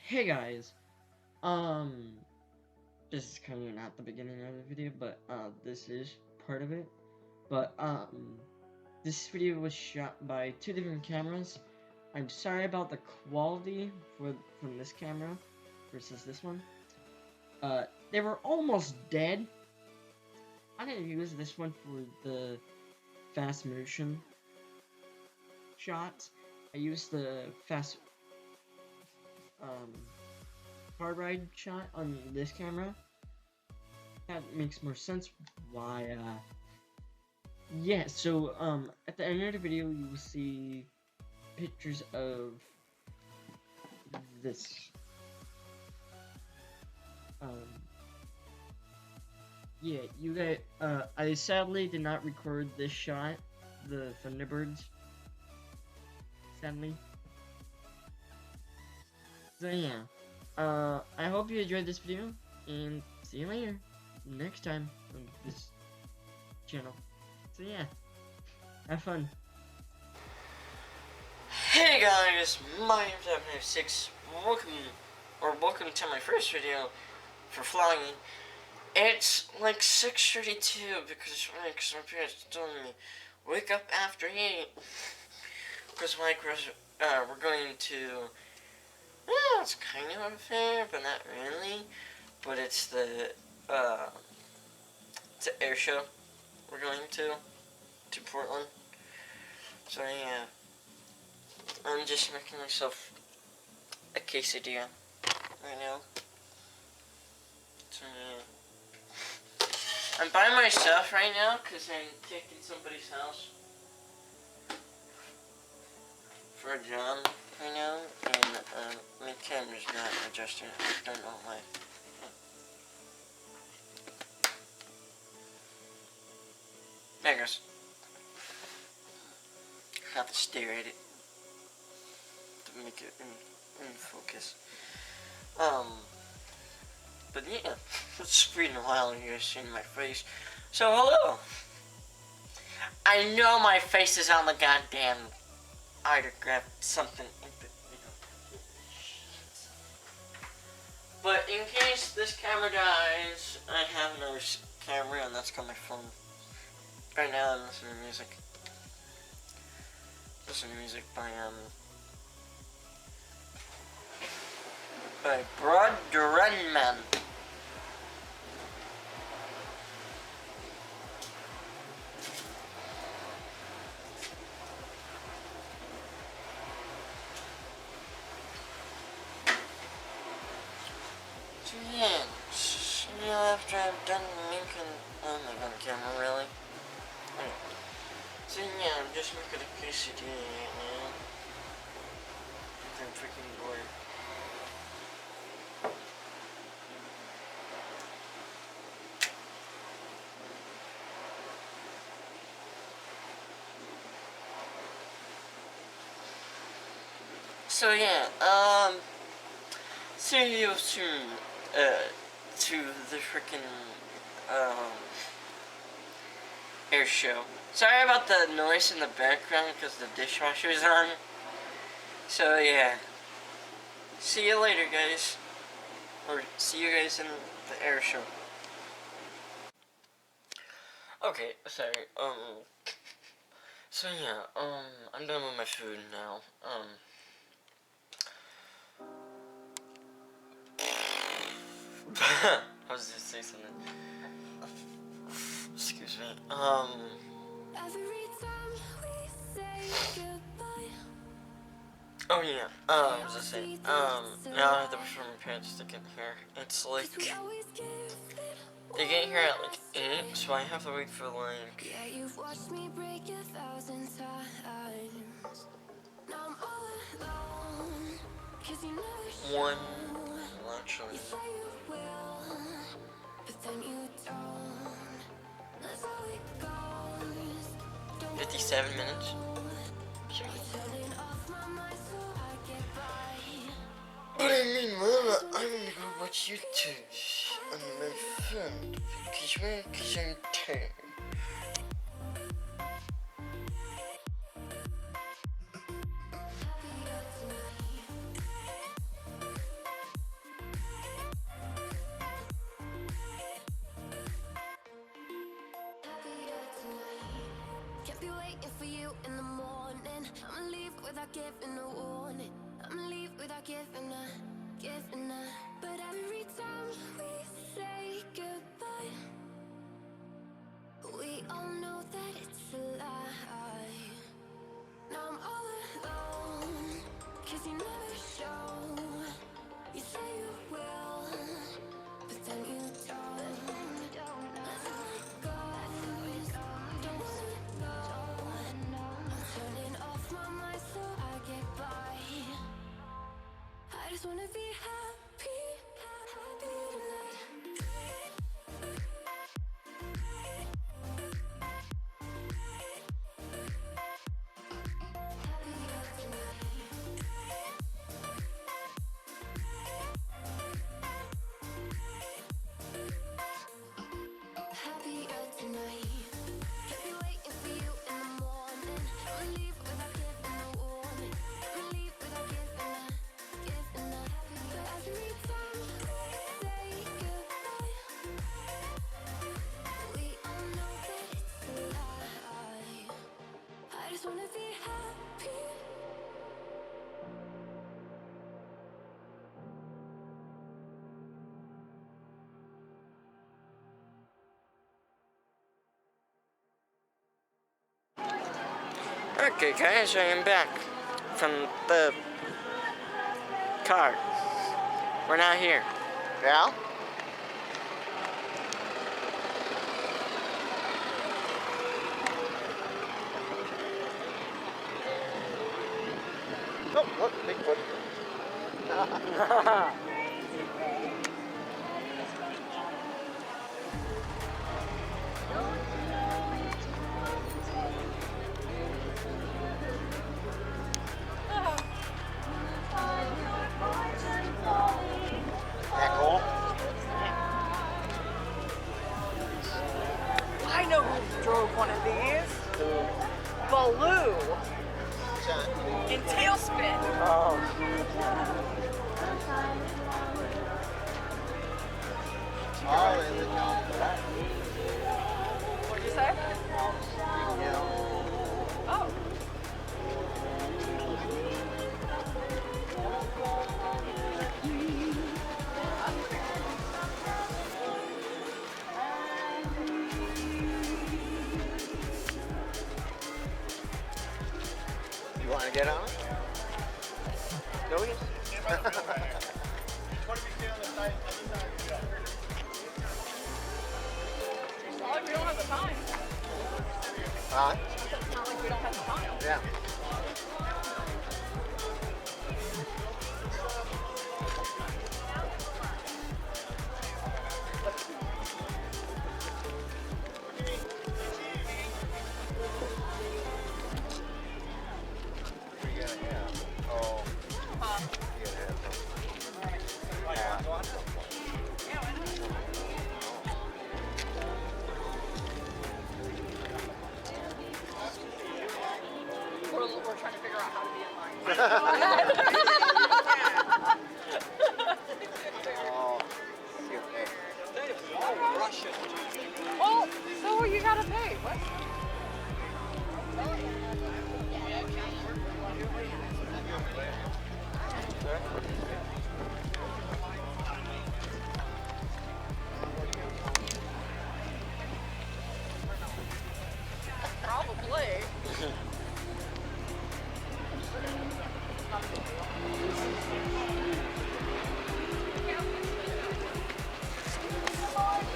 Hey guys, um, this is kind of not the beginning of the video, but this is part of it. But this video was shot by two different cameras. I'm sorry about the quality from this camera versus this one. They were almost dead. I didn't use this one for the fast motion shots. I used the fast um car ride shot on this camera. That makes more sense. Why? Yeah. So at the end of the video, you will see pictures of this. Um, yeah, you guys. I sadly did not record this shot, the Thunderbirds. Sadly. So yeah. I hope you enjoyed this video, and see you later next time on this channel. So yeah, have fun. Hey guys, my name's Abner6. Welcome to my first video for vlogging. It's like 6:32 because my parents told me wake up after 8 because we're going to. It's kind of a fair, but not really. But it's the it's an air show we're going to Portland. So yeah, I'm just making myself a quesadilla right now. So yeah, I'm by myself right now because I'm taking somebody's house for a job right now, and my camera's not adjusting. I don't know why. There it goes. I have to stare at it to make it in focus. But yeah, it's been a while you guys seen my face. So hello! I know my face is on the goddamn autograph something. But in case this camera dies, I have another camera, and that's called my phone. Right now I'm listening to music. Listening to music by Broad Runman. So yeah, after I've done making, oh my god, camera really? Anyway. So yeah, I'm just making a quesadilla right now. I'm freaking bored. So yeah, see you soon, to the freaking, air show. Sorry about the noise in the background because the dishwasher's on. So yeah, see you later guys, or see you guys in the air show. Okay, sorry, so yeah, I'm done with my food now, I was just saying something. Excuse me. Oh yeah. I was just saying. Now I have to wait for my parents to get here. It's like they get here at like 8, so I have to wait for like. Yeah, you've watched me break 1,000 times. Now I'm all alone, 'cause you never one. Well, actually. 57 minutes. Sure. But I mean, Mama, I'm gonna go watch YouTube on my phone because I'm tired. waiting for you in the morning. I'ma leave without giving a warning. I'ma leave without giving a. But every time we say goodbye, we all know that it's a lie. Now I'm all alone, 'cause you never show. You say you will, but then you don't. That's how it goes. Don't wanna know. I'm turning off my mind so I get by. I just wanna be happy, happy tonight. Happier tonight. Kept me waiting for you in the morning. I'ma leave without giving a warning. I'ma leave without giving a. But every time we say goodbye, we all know that it's a lie. I just wanna be happy. Okay guys, I am back from the car. We're not here. Yeah? Oh, look, Bigfoot. That cool? I know who drove one of these. Baloo in Tailspin. Oh. Oh, in the town for that. What'd you say? Yeah. Oh. You want to get on it? No, we It's not like we don't have the time. Huh? It's not like we don't have the time. Yeah. Oh. Huh? You gotta have some. Yeah. Yeah, why not? We're trying to figure out how to be in line. Oh. Okay. Well, so you gotta pay. What? Probably.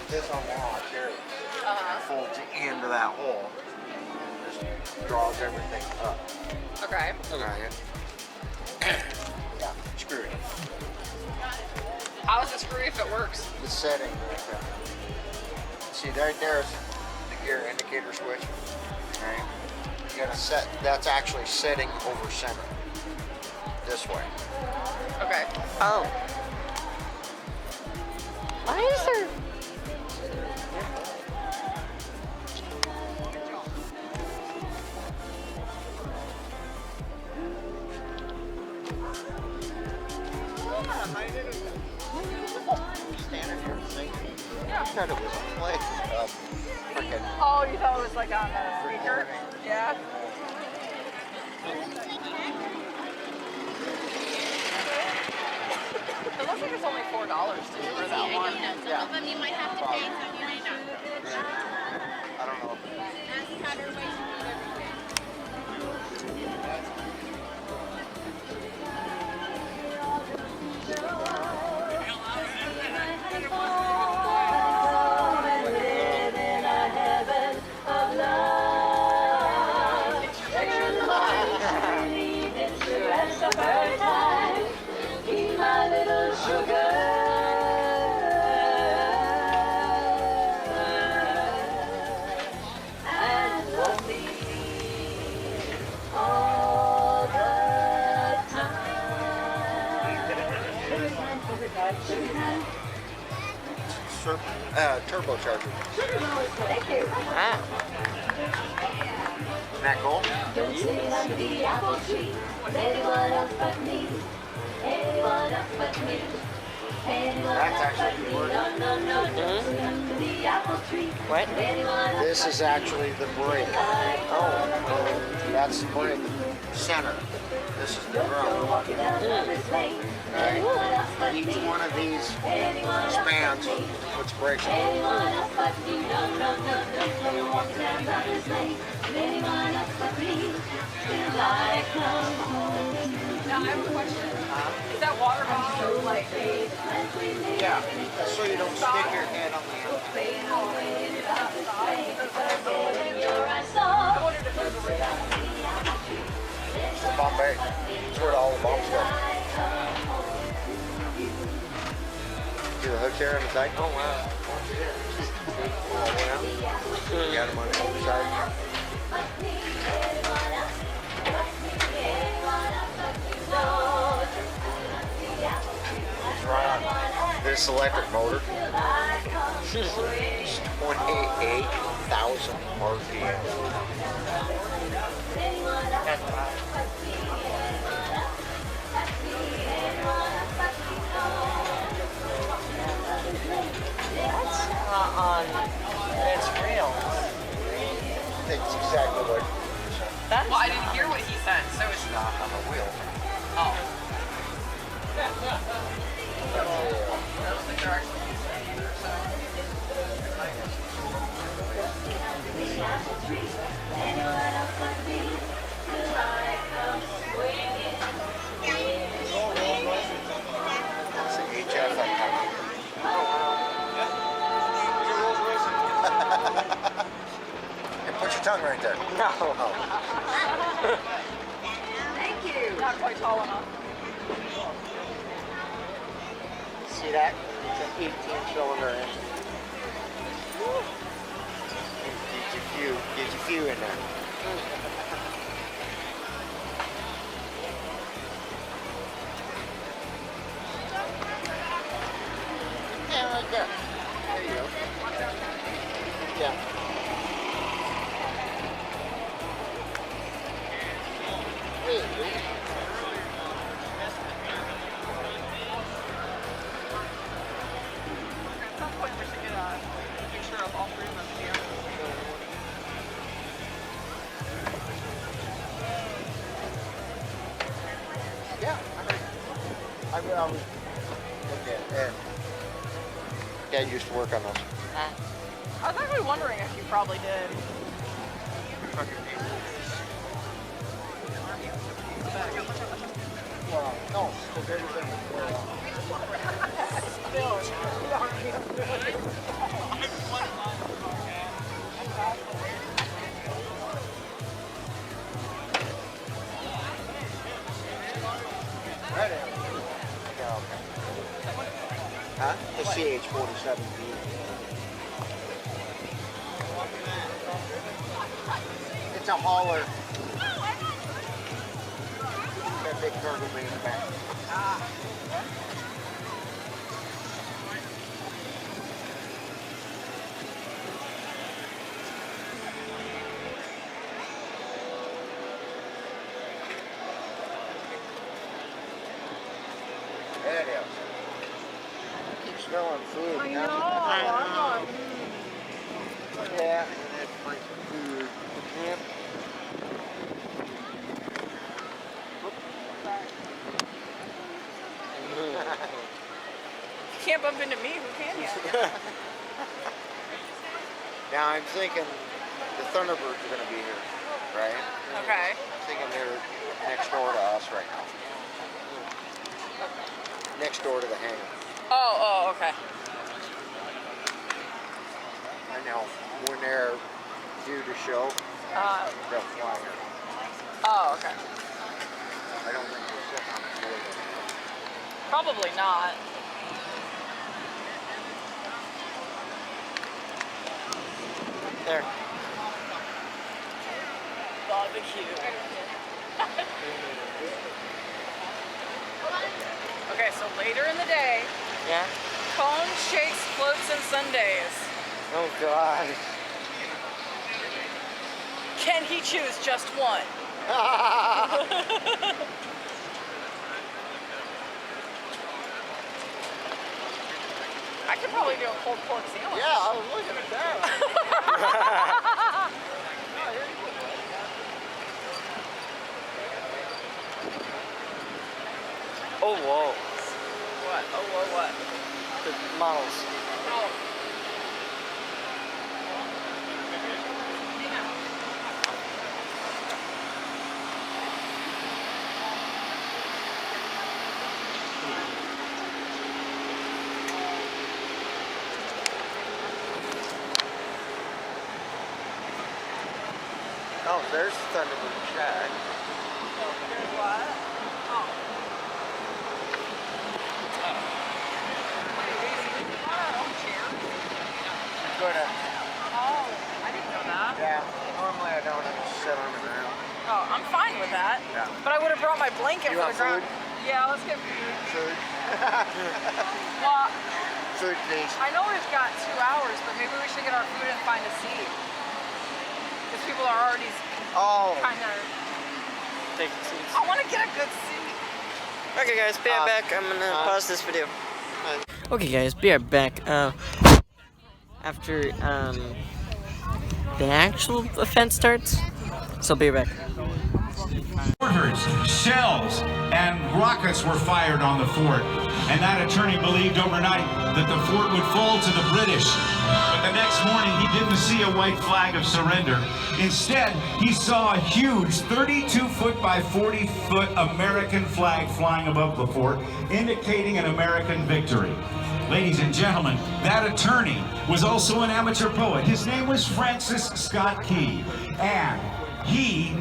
This on wall here folds into that hole and just draws everything up. Okay. Right. Yeah, screw it. How is it screwy if it works? The setting right there. See, there's the gear indicator switch. Right? You gotta set, that's actually setting over center. This way. Okay. Oh. Why is there? Standing here singing. Yeah. I thought it was a play. Freaking. Oh, you thought it was like on the speaker? Yeah. It looks like it's only $4 too for that one. Yeah. Some of them you might have to pay, some you might not. I don't know. That's kind of ways to do everything. Turbocharger. Thank you. Ah. Isn't that cool? Don't sit under the apple tree with anyone else but me. Anyone else but me. Anyone That's else but actually me. working. No, no, no, don't sit under the apple tree. What? with anyone else This is actually the brake. Oh, that's the brake center. This is the drum. walking out of this lane. Anyone else but me. Each one of these spans puts brakes on. Anyone else but me. No, no, no, no, no, walking down this lane. Anyone else but me. Till I come home. Now I have a question. Is that water bottle like Yeah, so you don't stick your head on the Fade away without the rain. In your eyes, so I wondered if it was a real It's the Bombay. It's where all the bombs go. See the hooks here on the side? Oh wow. All the way out. You got them on the other side. It's right on. This electric motor is 28,000 RPM. That's wow. That's not on. It's real. It's exactly what That's Well, I didn't hear what he said, so it's it's not on the wheel. Oh. I don't think they're actually using it either, so. It's an HF Hey, put your tongue right there. no. Oh. Thank you. Not quite tall enough. See that? It's an 18-cylinder engine. Get your few in there. Yeah, right there. There you go. Yeah. There you go. At some point we should get a picture of all three of them here. Yeah, I was looking at it. Dad used to work on those. I was actually wondering if you probably did. Well, no, because everything was right there. Yeah, okay. Huh? The CH-47B. It's a hauler. That big cargo bay in the back. It is. I keep smelling food. I know. I'm going, Yeah, and then find some food. Yep. You can't bump into me, who can you? Now I'm thinking the Thunderbirds are going to be here, right? Okay. I'm thinking they're next door to us right now. Next door to the hangar. Oh, okay. I know when they're due to show, they'll fly here. Oh, okay. I don't think they're sitting on the floor. Probably not. There. Barbecue. Okay, so later in the day, Yeah? cone shakes, floats, and sundaes. Oh God. Can he choose just one? I could probably do a pulled pork sandwich. Yeah, I was looking at that. Oh whoa. What? Oh, what? The models. Oh. Oh, there's the Thunderbird shack. Here's what? Oh. Go to, Oh, I didn't know that. yeah, normally I don't have to sit on the ground. Oh, I'm fine with that. Yeah. But I would have brought my blanket You for want the ground. food? Yeah, let's get food. Food. Well, Food, please. I know we've got 2 hours, but maybe we should get our food and find a seat. Because people are already Oh, kind of. Take seats. I want to get a good seat. Okay guys, be right back. I'm gonna pause this video. Okay guys, be right back. After the actual offense starts. So be right back. Mortars, shells, and rockets were fired on the fort, and that attorney believed overnight that the fort would fall to the British. But the next morning, he didn't see a white flag of surrender. Instead, he saw a huge 32-foot by 40-foot American flag flying above the fort, indicating an American victory. Ladies and gentlemen, that attorney was also an amateur poet. His name was Francis Scott Key, and he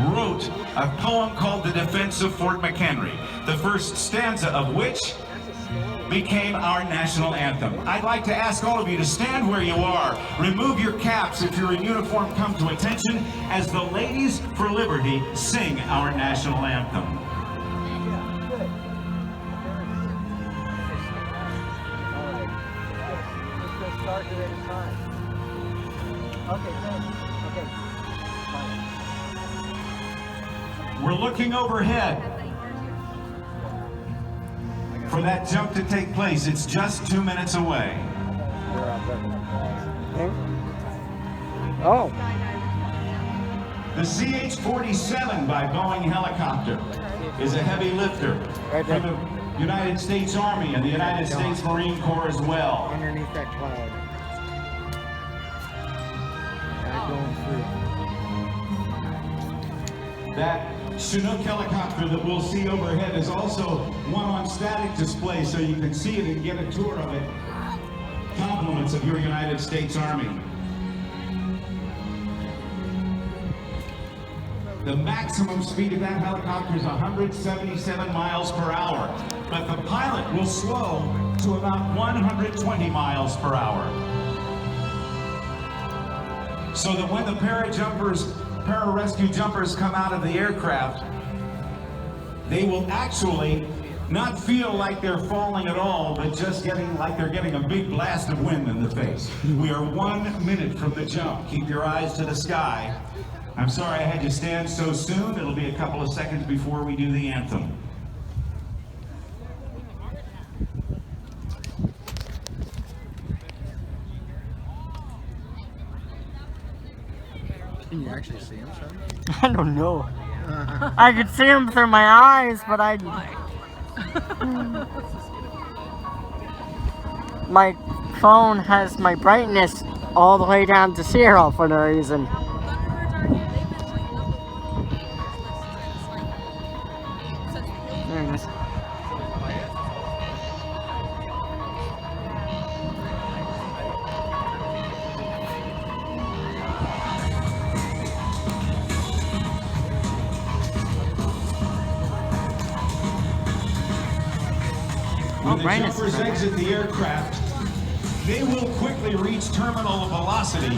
wrote a poem called The Defense of Fort McHenry, the first stanza of which became our national anthem. I'd like to ask all of you to stand where you are, remove your caps if you're in uniform, come to attention as the Ladies for Liberty sing our national anthem. We're looking overhead for that jump to take place. It's just 2 minutes away. Oh. The CH-47 by Boeing helicopter is a heavy lifter for the United States Army and the United States Marine Corps as well. Underneath that cloud. Going through. That Chinook helicopter that we'll see overhead is also one on static display, so you can see it and get a tour of it. Compliments of your United States Army. The maximum speed of that helicopter is 177 miles per hour, but the pilot will slow to about 120 miles per hour. So that when the pararescue jumpers come out of the aircraft, they will actually not feel like they're falling at all, but just like they're getting a big blast of wind in the face. We are 1 minute from the jump. Keep your eyes to the sky. I'm sorry I had you stand so soon. It'll be a couple of seconds before we do the anthem. Can you actually see him, son? I don't know. I could see him through my eyes, but my phone has my brightness all the way down to 0 for no reason. There it is. When the jumpers exit the aircraft, they will quickly reach terminal velocity,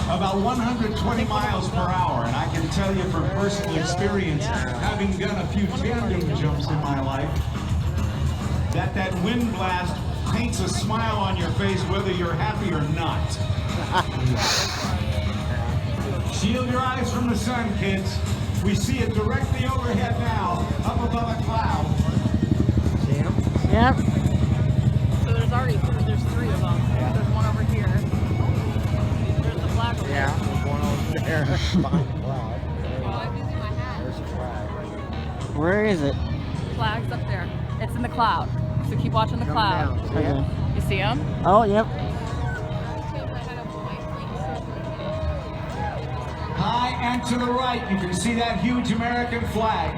about 120 miles per hour. And I can tell you from personal experience, having done a few tandem jumps in my life, that wind blast paints a smile on your face whether you're happy or not. Shield your eyes from the sun, kids. We see it directly overhead now, up above a cloud. Yep. So there's 3 of them. Yeah. There's one over here. There's the flag over there. There's one over there behind the cloud. There's a flag. Where is it? Flag's up there. It's in the cloud. So keep watching the cloud. Okay. You see him? Oh, yep. High and to the right, you can see that huge American flag.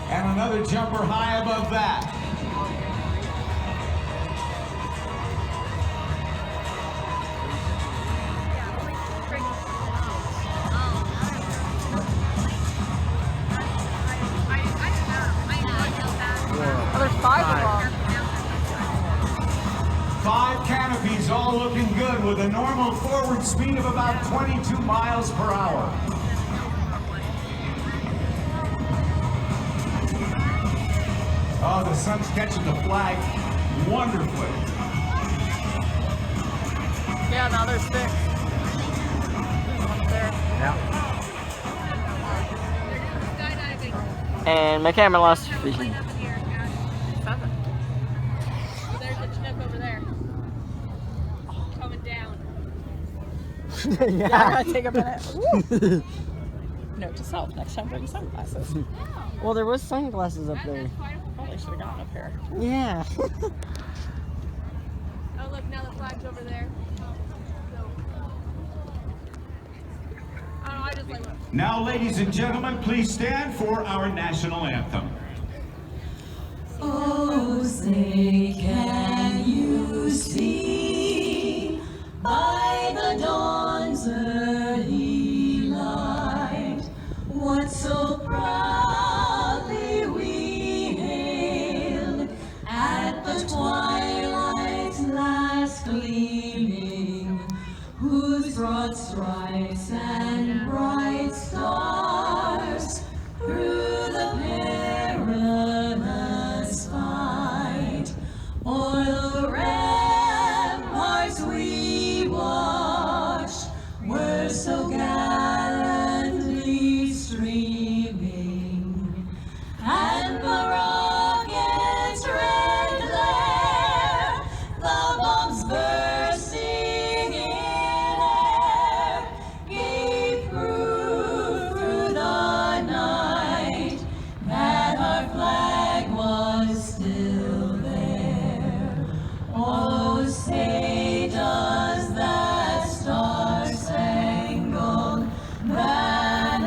And another jumper high above that. Oh, there's 5 of them. 5 canopies, all looking good with a normal forward speed of about 22 miles per hour. Oh, the sun's catching the flag wonderfully. Yeah, now there's 6. There's one up there. Yeah. And my camera lost vision. 7. There's a chinook over there. Coming down. Yeah, I gotta take a minute. Woo. Note to self, next time bring sunglasses. Well, there was sunglasses up there. Probably should have gotten up here. Yeah. Oh, look, now the flag's over there. I just like it. Now, ladies and gentlemen, please stand for our national anthem. Oh, say, can you see by the dawn's early light what so proudly we hailed at the twilight's last gleaming, whose broad stripes and bright stars through the perilous fight o'er the ramparts we watched were so gallantly streaming, and the rocket's red glare, the bombs bursting in air, gave proof through the night that our flag was still there. Oh, say does that star-spangled banner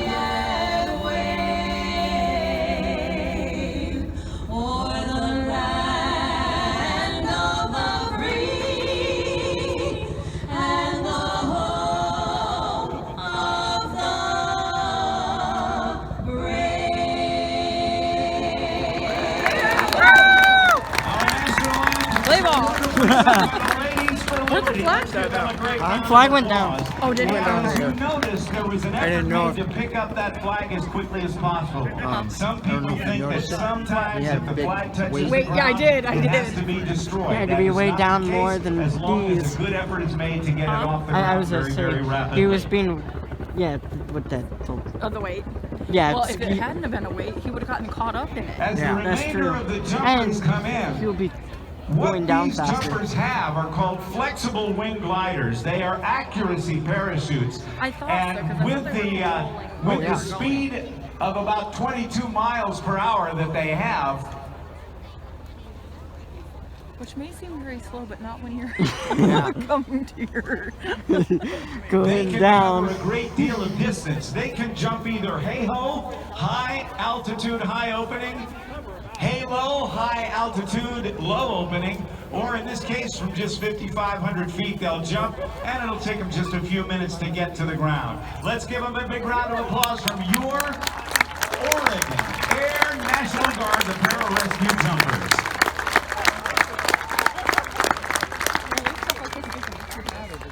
yet wave o'er the land of the free and the home of the Play ball! Where's the flag go? Flag went down. Oh, did it? You noticed there was an effort made to pick up that flag as quickly as possible. Some people think that sometimes if the flag touches Wait, the yeah, I ground, did, I it has did. to be destroyed. It had to That be is way not down the more case, than as long as these. a good effort is made to get it off the I ground was very, gonna very say, rapidly. he was being, yeah, with that. Of the weight. Yeah, Well, it's- if it hadn't have been a weight, he would have gotten caught up in it. As Yeah, the that's remainder true. of the jumpers And come in, he'll be What going down these faster. jumpers have are called flexible wing gliders. They are accuracy parachutes. I thought so, And 'cause I with thought they the were with the speed of about 22 miles per hour that they have, Which may seem very slow, but not when you're coming to your... they Going can down. cover a great deal of distance. They can jump either hey-ho, high altitude, high opening, hey-low, high altitude, low opening, or in this case from just 5,500 feet they'll jump, and it'll take them just a few minutes to get to the ground. Let's give them a big round of applause from your Oregon Air National Guard, the pararescue jumpers.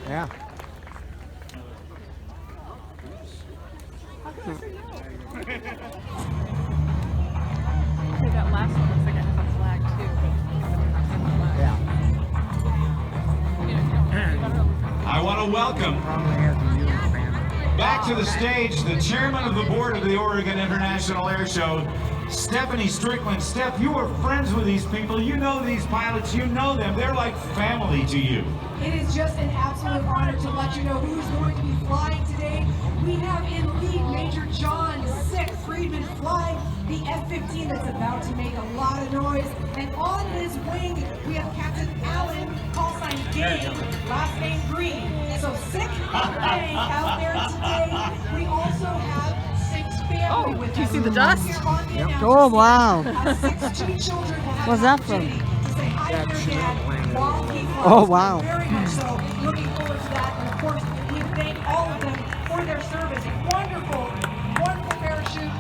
Yeah. Okay, that last one looks like it has a flag too. I want to welcome back to the stage the chairman of the board of the Oregon International Air Show, Stephanie Strickland. Steph, you are friends with these people. You know these pilots. You know them. They're like family to you. It is just an absolute honor to let you know who's going to be flying today. We have in lead Major John Sick Friedman flying the F-15 that's about to make a lot of noise. And on his wing, we have Captain Allen, call sign Gang, last name Green. So Sick and Gang out there today. We also have Sick's family with us. Do you see the dust? Oh, wow. 16 children will have What's an that from? opportunity to say hi to their dad while he flies. Oh, wow. Very much so. Looking forward to that. And of course, we thank all of them for their service. Wonderful, wonderful parachute.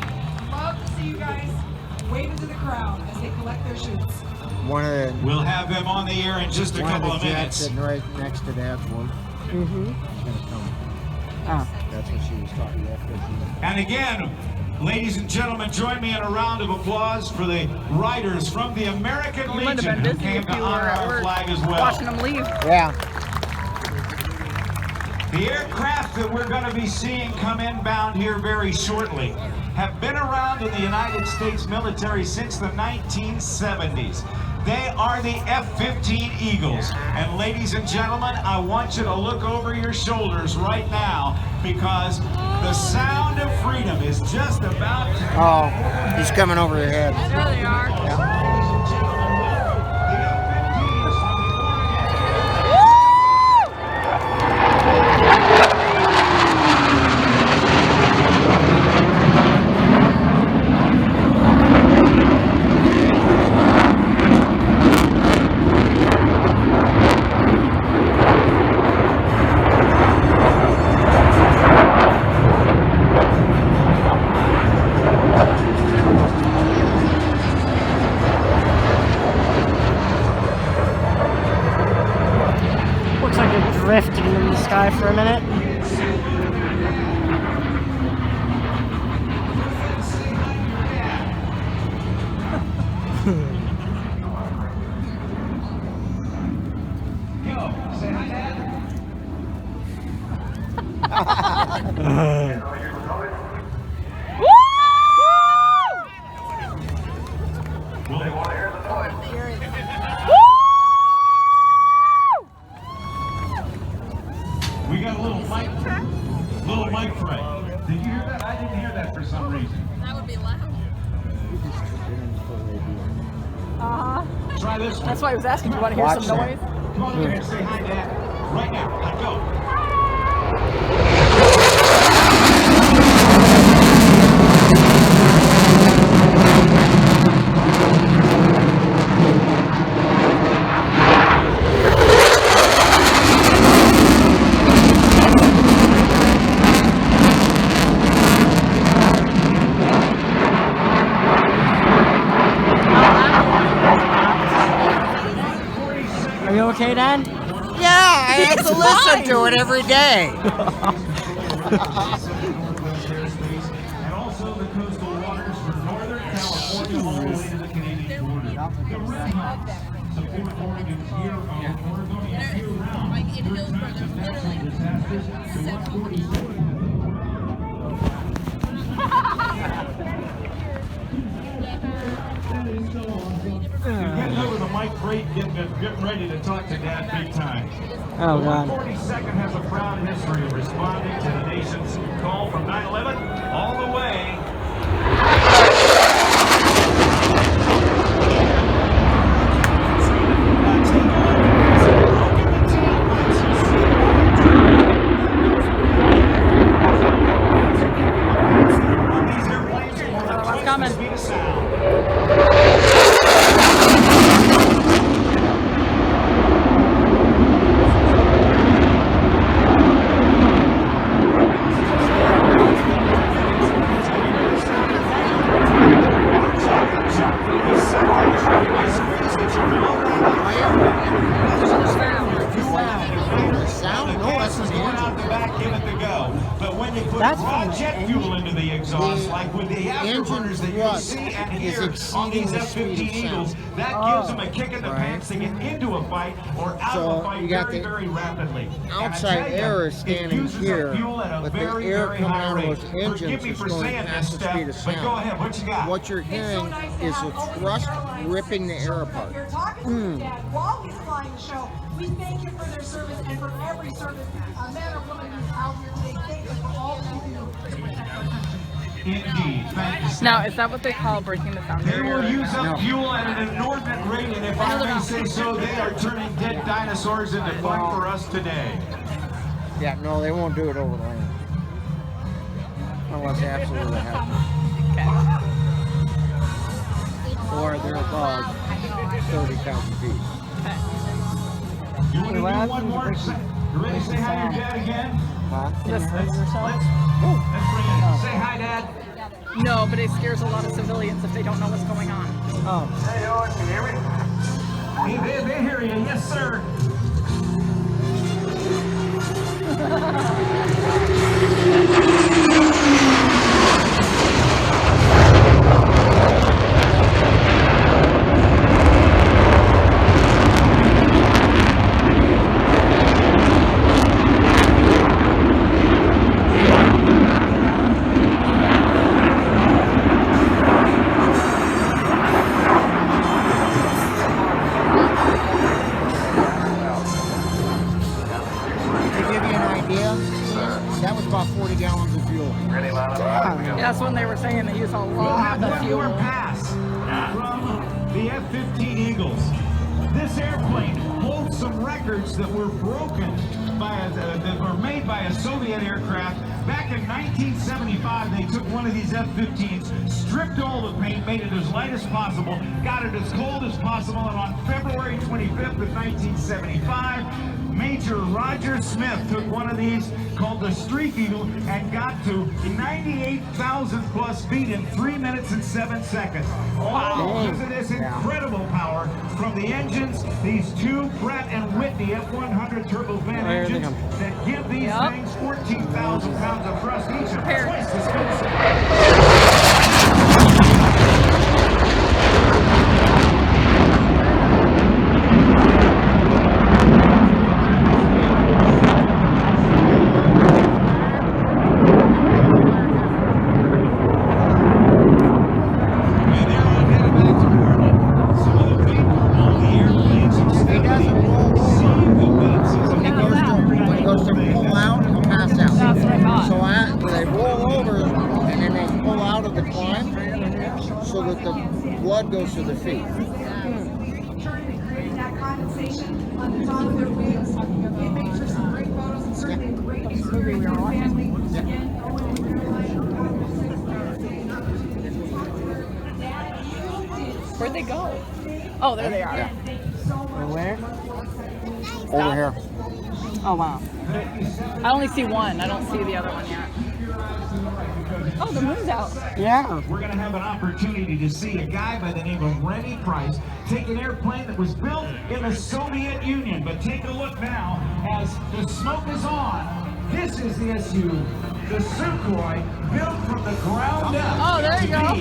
Love to see you guys wave into the crowd as they collect their chutes. One of the We'll have them on the air in just a couple of jets minutes. sitting right next to Dad's one. Mm-hmm. She's gonna come. Ah. That's what she was talking about. And again, ladies and gentlemen, join me in a round of applause for the riders from the American You might have Legion been who busy came if to you were honor at our work flag as well. watching them leave. Yeah. The aircraft that we're going to be seeing come inbound here very shortly have been around in the United States military since the 1970s. They are the F-15 Eagles. And ladies and gentlemen, I want you to look over your shoulders right now because the sound of freedom is just about to... Oh, he's coming over your head. There they are. Looks like it drifted in the sky for a minute. We got a little mic break. Did you hear that? I didn't hear that for some reason. That would be loud. Try this one. That's why I was asking, do you want to hear Watch some that. noise? Come on here and say hi, Dad. Right now. Let go. Are you okay, Dad? Yeah, I have to listen to it every day. And also the coastal waters from northern California all the way to the Canadian border. The Red Hawks support Oregon's Oregonians year-round Like in during Hillsborough, times of there's natural literally disasters. The 147 Getting over the mic Mike Freight getting ready to talk to Dad big time. Oh, the God. 142nd has a proud history of responding to the nation's call from 9/11 all the way. What's coming? Jet fuel into the exhaust, like with the afterburners that you see and hear on these F-15 Eagles, that gives them a kick in the pants to get into a fight or out of a fight very, very rapidly. Outside air is standing here, but the air coming out of those engines is going past the speed of sound. Go ahead, what you got? What you're hearing is the thrust ripping the air apart. You're talking to your dad while he's flying the show. We thank you for their service and for every service, man or woman who's out here today. Thank you for all that you do to protect our country. Indeed. Now, is that what they call breaking the sound They barrier? will use up fuel at an inordinate rate, and if I may say so, they are turning dead dinosaurs into fun for us today. Yeah, no, they won't do it over land. Unless they absolutely have to. Or they're above 30,000 feet. You want to do one more? You ready to say hi to your dad again? Huh? Let's bring it. Say hi, Dad. No, but it scares a lot of civilians if they don't know what's going on. Oh. Hey, Owen, can you hear me? Hey, they hear you. Yes, sir. That was about 40 gallons of fuel. Yeah, that's when they were saying they use a lot of fuel. Pass from the F-15 Eagles. This airplane holds some records that were broken by that were made by a Soviet aircraft. Back in 1975, they took one of these F-15s, stripped all the paint, made it as light as possible, got it as cold as possible, and on February 25th of 1975, Major Roger Smith took one of these called the Streak Eagle and got to 98,000 plus feet in 3 minutes and 7 seconds. All because of this incredible power from the engines, these two Pratt and Whitney F-100 turbofan engines that give these things 14,000 pounds of thrust each and twice the speed. So that the blood goes to the feet. Creating that condensation on the top of their wings. It makes for some great photos and certainly a great experience for the family. Again, Where'd they go? Oh, there they are. Yeah. Where? Over here. Oh, wow. I only see one. I don't see the other one yet. Oh, the moon's out. Yeah. We're going to have an opportunity to see a guy by the name of Rennie Price take an airplane that was built in the Soviet Union. But take a look now as the smoke is on. This is the SU, the Sukhoi, built from the ground up. Oh, there you go.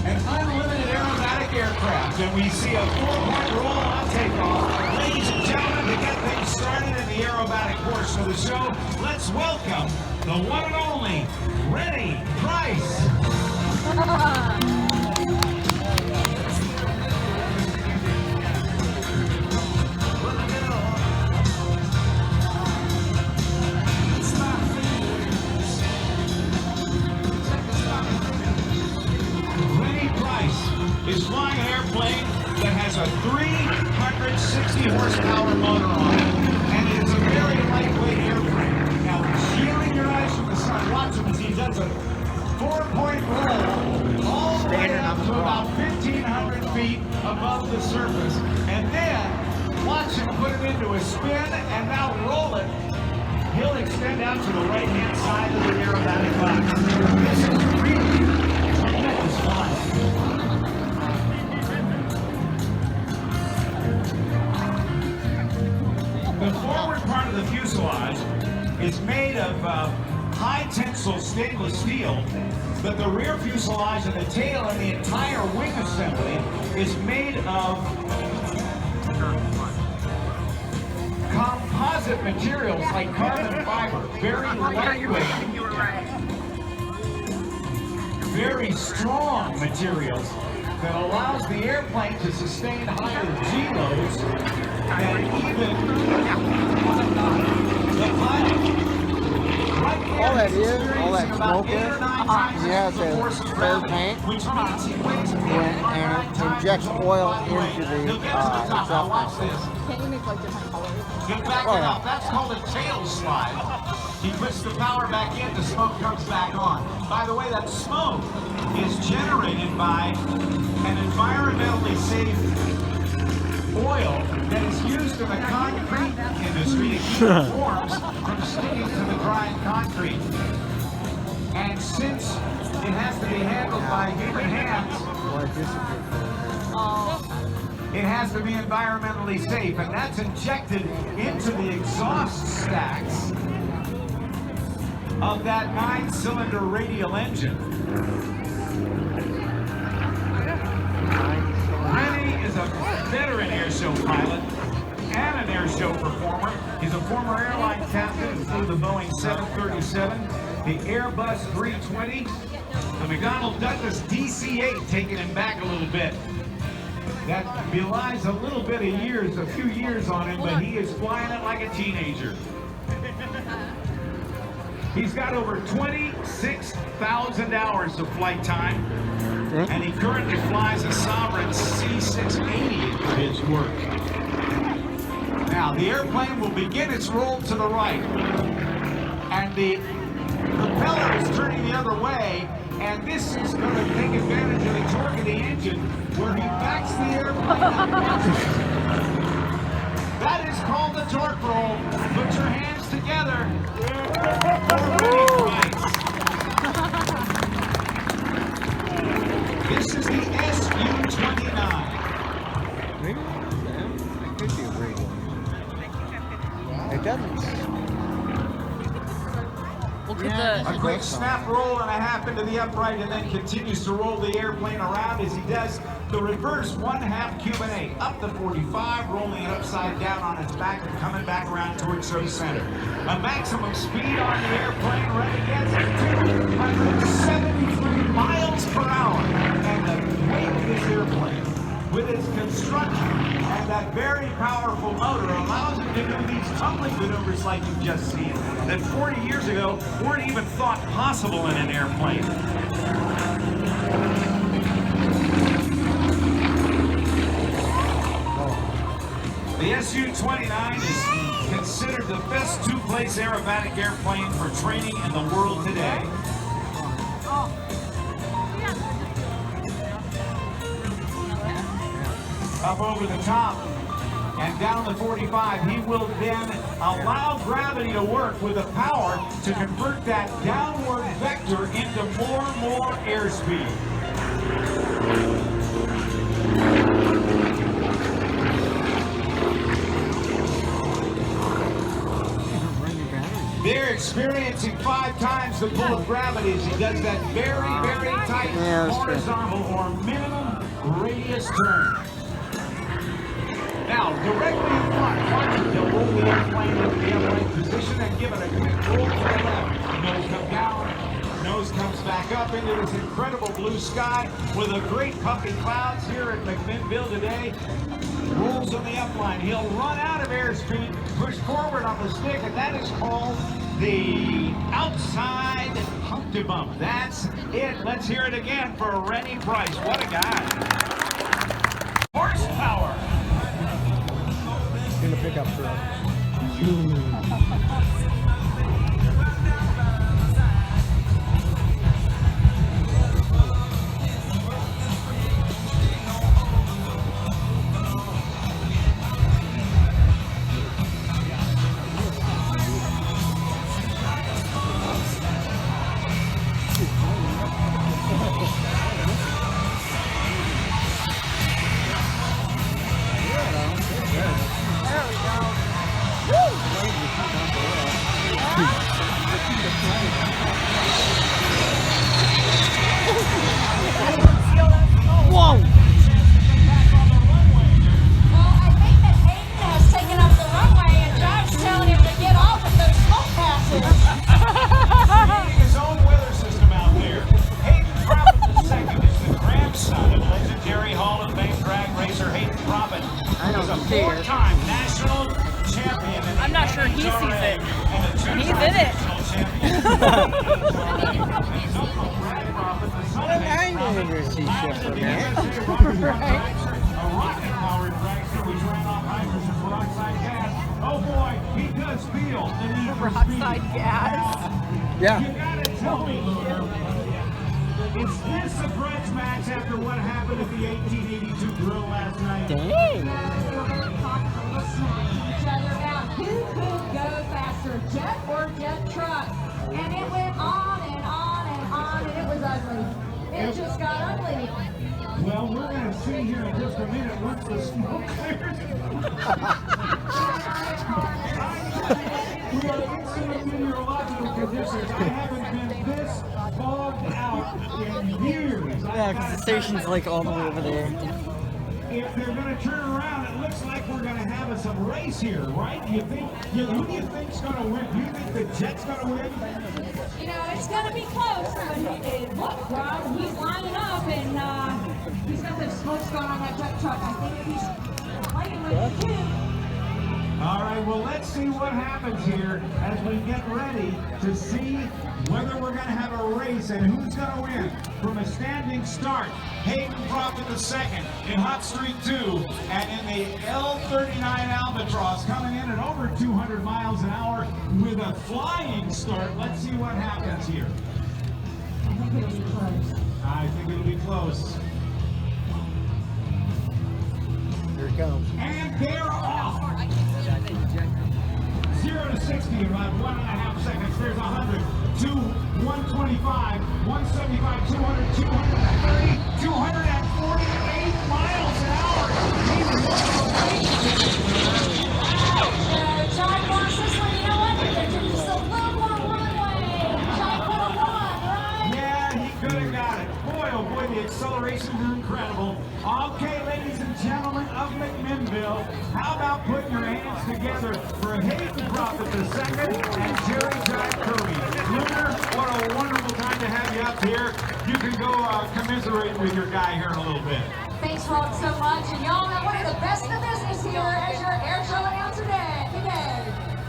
An unlimited aerobatic aircraft. And we see a 4-point roll on takeoff. Ladies and gentlemen, to get things started in the aerobatic portion of the show, let's welcome the one and only Rennie Price. is flying an airplane that has a 360 horsepower motor on it, and it is a very lightweight airplane. Now, shielding your eyes from the sun, watch him as he does a 4-point roll all the way up to about 1,500 feet above the surface, and then watch him put it into a spin and now roll it. He'll extend out to the right-hand side of the aerobatic box. This is really tremendous flying. The forward part of the fuselage is made of high-tensile stainless steel, but the rear fuselage and the tail and the entire wing assembly is made of composite materials like carbon fiber, very lightweight, very strong materials that allows the airplane to sustain higher G-loads than even the pilot. All that is, all that smoke is, he has a spare tank and it injects oil into the exhaust fan. Can't you make like different colors? Back it up. That's called a tail slide. He puts the power back in, the smoke comes back on. By the way, that smoke is generated by an environmentally safe oil that is used in the concrete industry to keep forms from sticking to the drying concrete. And since it has to be handled by human hands, it has to be environmentally safe, and that's injected into the exhaust stacks of that 9-cylinder radial engine. Rennie is a veteran airshow pilot and an airshow performer. He's a former airline captain who flew the Boeing 737, the Airbus 320, the McDonnell Douglas DC-8, taking him back a little bit. That belies a little bit of years, a few years on him, but he is flying it like a teenager. He's got over 26,000 hours of flight time, and he currently flies a Sovereign C680 for his work. Now, the airplane will begin its roll to the right, and the propeller is turning the other way, and this is going to take advantage of the torque of the engine, where he backs the airplane up. That is called the torque roll. Put your hands together. This is the SU-29. Maybe that could be a great one. It doesn't. Look at A quick snap roll and a half into the upright, and then continues to roll the airplane around as he does the reverse 1/2 Cuban 8. Up the 45, rolling it upside down on its back and coming back around towards the center. A maximum speed on the airplane running gets 273 miles per hour. And the weight of this airplane, with its construction and that very powerful motor, allows it to do these tumbling maneuvers like you've just seen, that 40 years ago weren't even thought possible in an airplane. The SU-29 is considered the best two-place aerobatic airplane for training in the world today. Up over the top and down the 45, he will then allow gravity to work with the power to convert that downward vector into more airspeed. They're experiencing 5 times the pull of gravity as he does that very tight horizontal or minimum radius turn. Now, directly in front, watch it. They'll roll the airplane into the upright position and give it a quick roll to the left. Nose comes down, nose comes back up into this incredible blue sky with a great puffy clouds here at McMinnville today. Rolls on the upline. He'll run out of airspeed, push forward on the stick, and that is called the outside hump to bump. That's it. Let's hear it again for Rennie Price. What a guy. horsepower. In the pickup truck. Whoa! Well, I think that Hayden has taken up the runway and John's telling him to get off with those smoke passes. Creating his own weather system out there. Hayden Prophet II is the grandson of legendary Hall of Fame drag racer Hayden Prophet. He's a four-time national champion. I'm not sure he sees it. And he's in it. I never see shit from that. A rocket-powered dragster which ran off hydrogen peroxide gas. Oh boy, he does feel the need for speed. Peroxide gas. Yeah. You gotta tell me, Lunar, is this a grudge match after what happened at the 1882 grill last night? They were talking and listening to each other about who could go faster, jet or jet truck. And it went on and on and on, and it was ugly. It just got ugly. Well, we're gonna see here in just a minute once the smoke clears. We are in meteorological conditions. I haven't been this bogged out in years. Yeah, because the station's like all the way over there. If they're going to turn around, it looks like we're going to have us a race here, right? Who do you think's going to win? Do you think the Jet's going to win? You know, it's going to be close, but look, Rob, he's lining up, and he's got those smokes going on that jet truck. I think he's fighting with it, too. All right, well, let's see what happens here as we get ready to see whether we're going to have a race and who's going to win. From a standing start, Hayden Prophet II in Hot Streak 2 and in the L39 Albatross coming in at over 200 miles an hour with a flying start. Let's see what happens here. I think it'll be close. I think it'll be close. Here it comes. And they're off. 0 to 60 in about 1.5 seconds. There's 100, 2, 125, 175, 200, 230, 248 miles an hour. John wants this one. You know what? There's just a little more runway. John could have won, right? Yeah, he could have got it. Boy, oh boy, the accelerations are incredible. Okay, ladies and gentlemen of McMinnville, how about putting your hands together for Hayden Prophet II and Jerry Jive Kirby. Lunar, what a wonderful time to have you up here. You can go commiserate with your guy here in a little bit. Thanks, Rob, so much. And y'all know one of the best in the business here as your air show announcer today.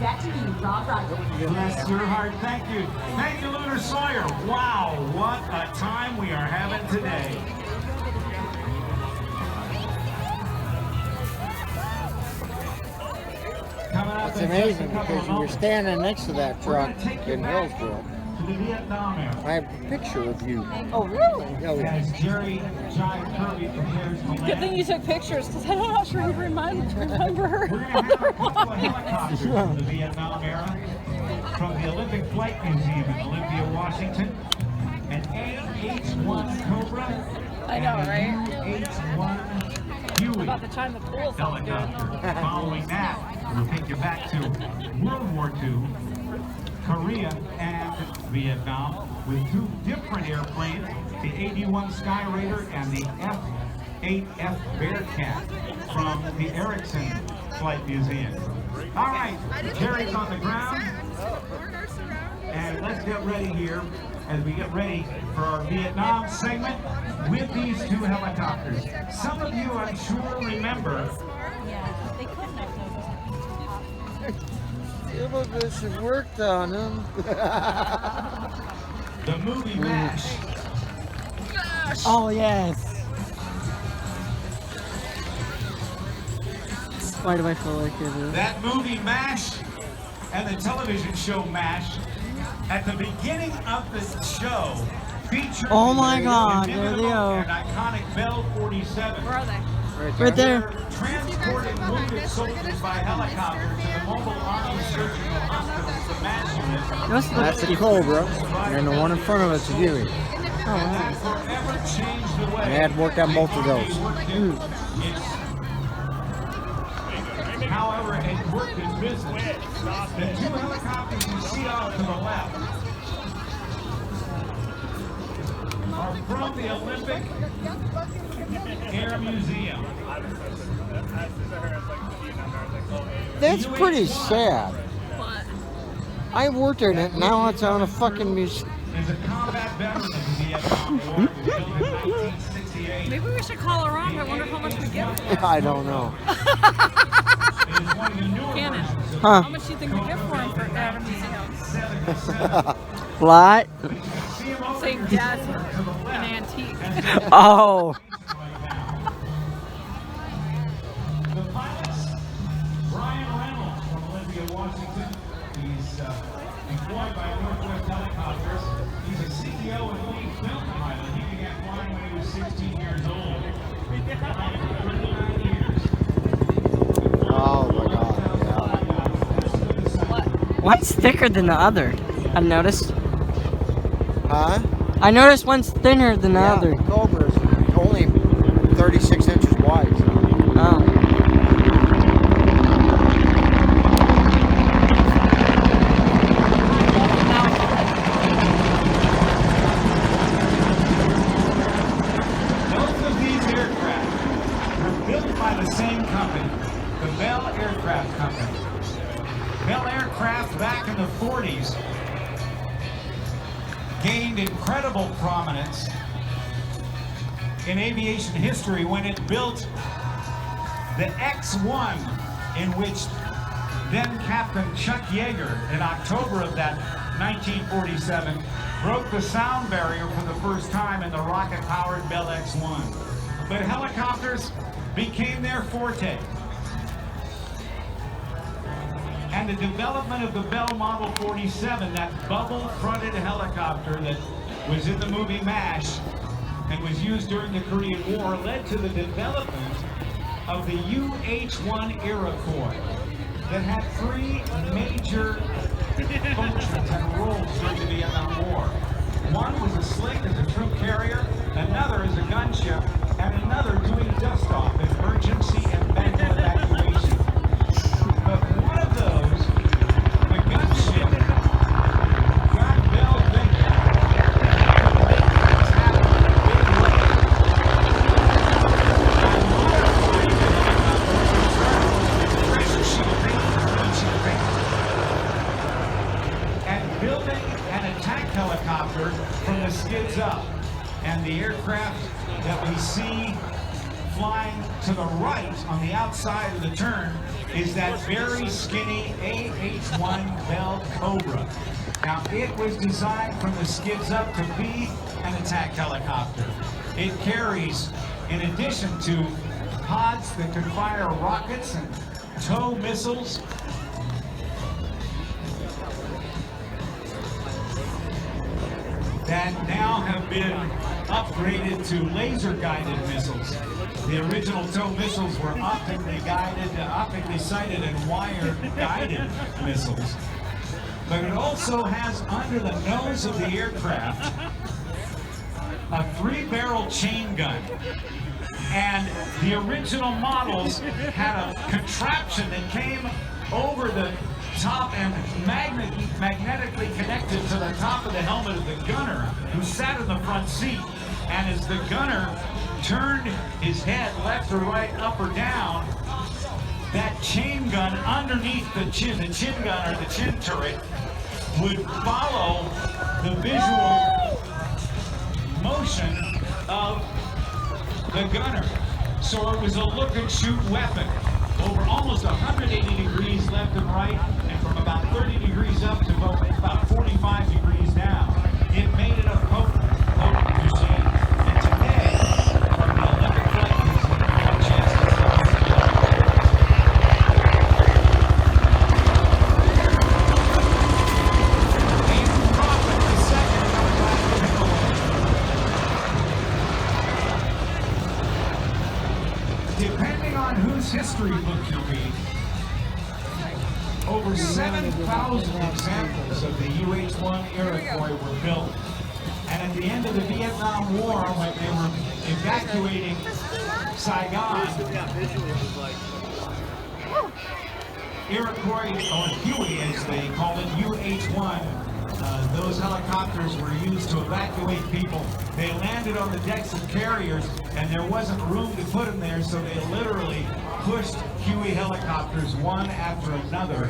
Back to you, Rob Rogers. Bless your heart. Thank you. Thank you, Lunar Sawyer. Wow, what a time we are having today. It's amazing because you were standing next to that truck in Hillsborough. To the Vietnam era. I have a picture of you. Oh, really? Oh, yeah. As Jerry Jive Kirby prepares to Good land. thing you took pictures, because I'm not sure you'd remember her. We're going to have a couple of helicopters from the Vietnam era, from the Olympic Flight Museum in Olympia, Washington, an AH-1 Cobra, I know, right? and H-1 Huey About the time the pool's all good. helicopter. Following that, we'll take you back to World War II, Korea, and Vietnam with two different airplanes, the 81 Sky Raider and the F-8F Bearcat from the Erickson Flight Museum. All right, Jerry's on the ground, and let's get ready here as we get ready for our Vietnam segment with these two helicopters. Some of you, I'm sure, remember Yeah, they couldn't have noticed. Some of us have worked on them. the movie MASH. Oh, yes. Why do I feel like it is? That movie MASH and the television show MASH, at the beginning of the show, featured Oh my God, there they inimitable go. and iconic Bell 47. Where are they? Right there. Transporting wounded soldiers by helicopter to the mobile army surgical hospitals, the MASH unit. That's a Cobra, and the one in front of it's a Huey. Oh, wow. Forever changed the way. I had worked on both of those. However, it worked in business. The two helicopters you see off to the left are from the Olympic Air Museum. That's pretty sad. I worked in it, now it's on a fucking museum. Is a combat veteran of the Vietnam War, built in 1968. Maybe we should call around. I wonder how much we get. I don't know. It is one of the newer Cannon. versions of Huh. How much do you think we get for him at a museum? What? Say death, an antique. Oh. The pilot's Brian Reynolds from Olympia, Washington. He's employed by Northwest Helicopters. He's a CEO and lead film pilot. He began flying when he was 16 years old. For 39 years. Oh my God. One's thicker than the other. I've noticed. Huh? I noticed one's thinner than the other. The Cobra's only 36 inches wide. Oh. Both of these aircraft were built by the same company, the Bell Aircraft Company. Bell Aircraft back in the 40s gained incredible prominence in aviation history when it built the X-1, in which then Captain Chuck Yeager, in October of that 1947, broke the sound barrier for the first time in the rocket-powered Bell X-1. But helicopters became their forte. And the development of the Bell Model 47, that bubble-fronted helicopter that was in the movie MASH and was used during the Korean War, led to the development of the UH-1 Iroquois that had three major functions and roles during the Vietnam War. One was a sling as a troop carrier, another as a gunship, and another doing dust-off, emergency and medical evacuation. But one of those, the gunship, got Bell thinking. And building an attack helicopter from the skids up. And the aircraft that we see flying to the right on the outside of the turn is that very skinny AH-1 Bell Cobra. Now, it was designed from the skids up to be an attack helicopter. It carries, in addition to pods that can fire rockets and tow missiles, that now have been upgraded to laser-guided missiles. The original tow missiles were optically sighted and wire-guided missiles. But it also has under the nose of the aircraft a 3-barrel chain gun. And the original models had a contraption that came over the top and magnetically connected to the top of the helmet of the gunner, who sat in the front seat. And as the gunner turned his head left or right, up or down, that chain gun underneath the chin gun or the chin turret would follow the visual motion of the gunner. So it was a look and shoot weapon over almost 180 degrees left and right, and from about 30 degrees up to about 45 degrees down. It made it a potent machine. And today, from the Olympic flight museum, this history book you read, over 7,000 examples of the UH-1 Iroquois were built. And at the end of the Vietnam War, when they were evacuating Saigon, Iroquois, or Huey as they call it, UH-1, those helicopters were used to evacuate people. They landed on the decks of carriers, and there wasn't room to put them there, so they literally pushed Huey helicopters one after another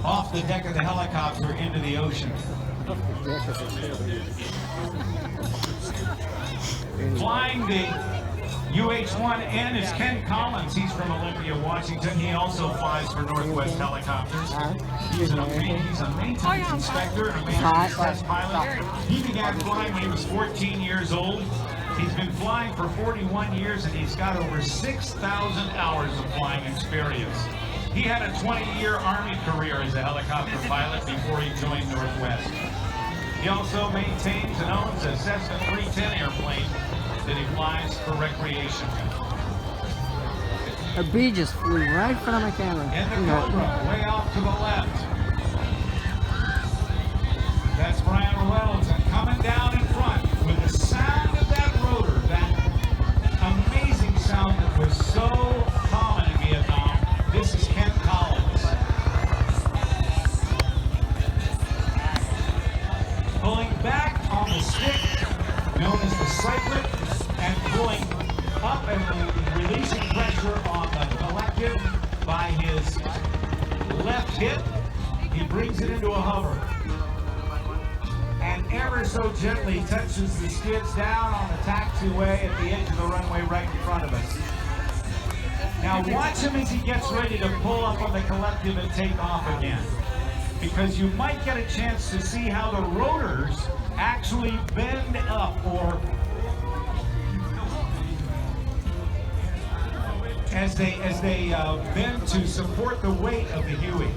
off the deck of the helicopter into the ocean. Flying the UH-1N is Ken Collins. He's from Olympia, Washington. He also flies for Northwest Helicopters. He's a maintenance inspector, a manager test pilot. He began flying when he was 14 years old. He's been flying for 41 years, and he's got over 6,000 hours of flying experience. He had a 20-year Army career as a helicopter pilot before he joined Northwest. He also maintains and owns a Cessna 310 airplane that he flies for recreation. A bee just flew right in front of my camera. And the Cobra, way off to the left. That's Brian Reynolds, and coming down in front with the sound of that rotor, that amazing sound that was so common in Vietnam. This is Ken Collins. Pulling back on the stick, known as the cyclet, and pulling up and releasing pressure on the collective by his left hip. He brings it into a hover. And ever so gently touches the skids down on the taxiway at the edge of the runway right in front of us. Now watch him as he gets ready to pull up on the collective and take off again, because you might get a chance to see how the rotors actually bend up, or as they bend to support the weight of the Huey.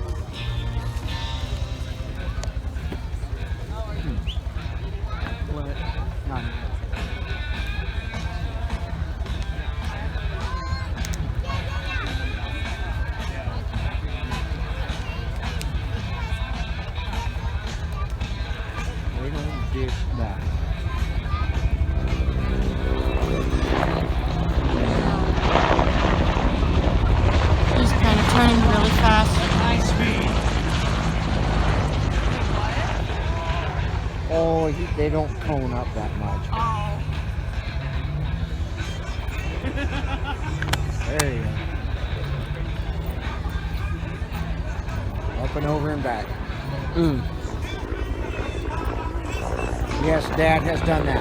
He's kind of turning really fast. High speed. Oh, they don't cone up that much. Oh. There you go. Up and over and back. Yes, Dad has done that.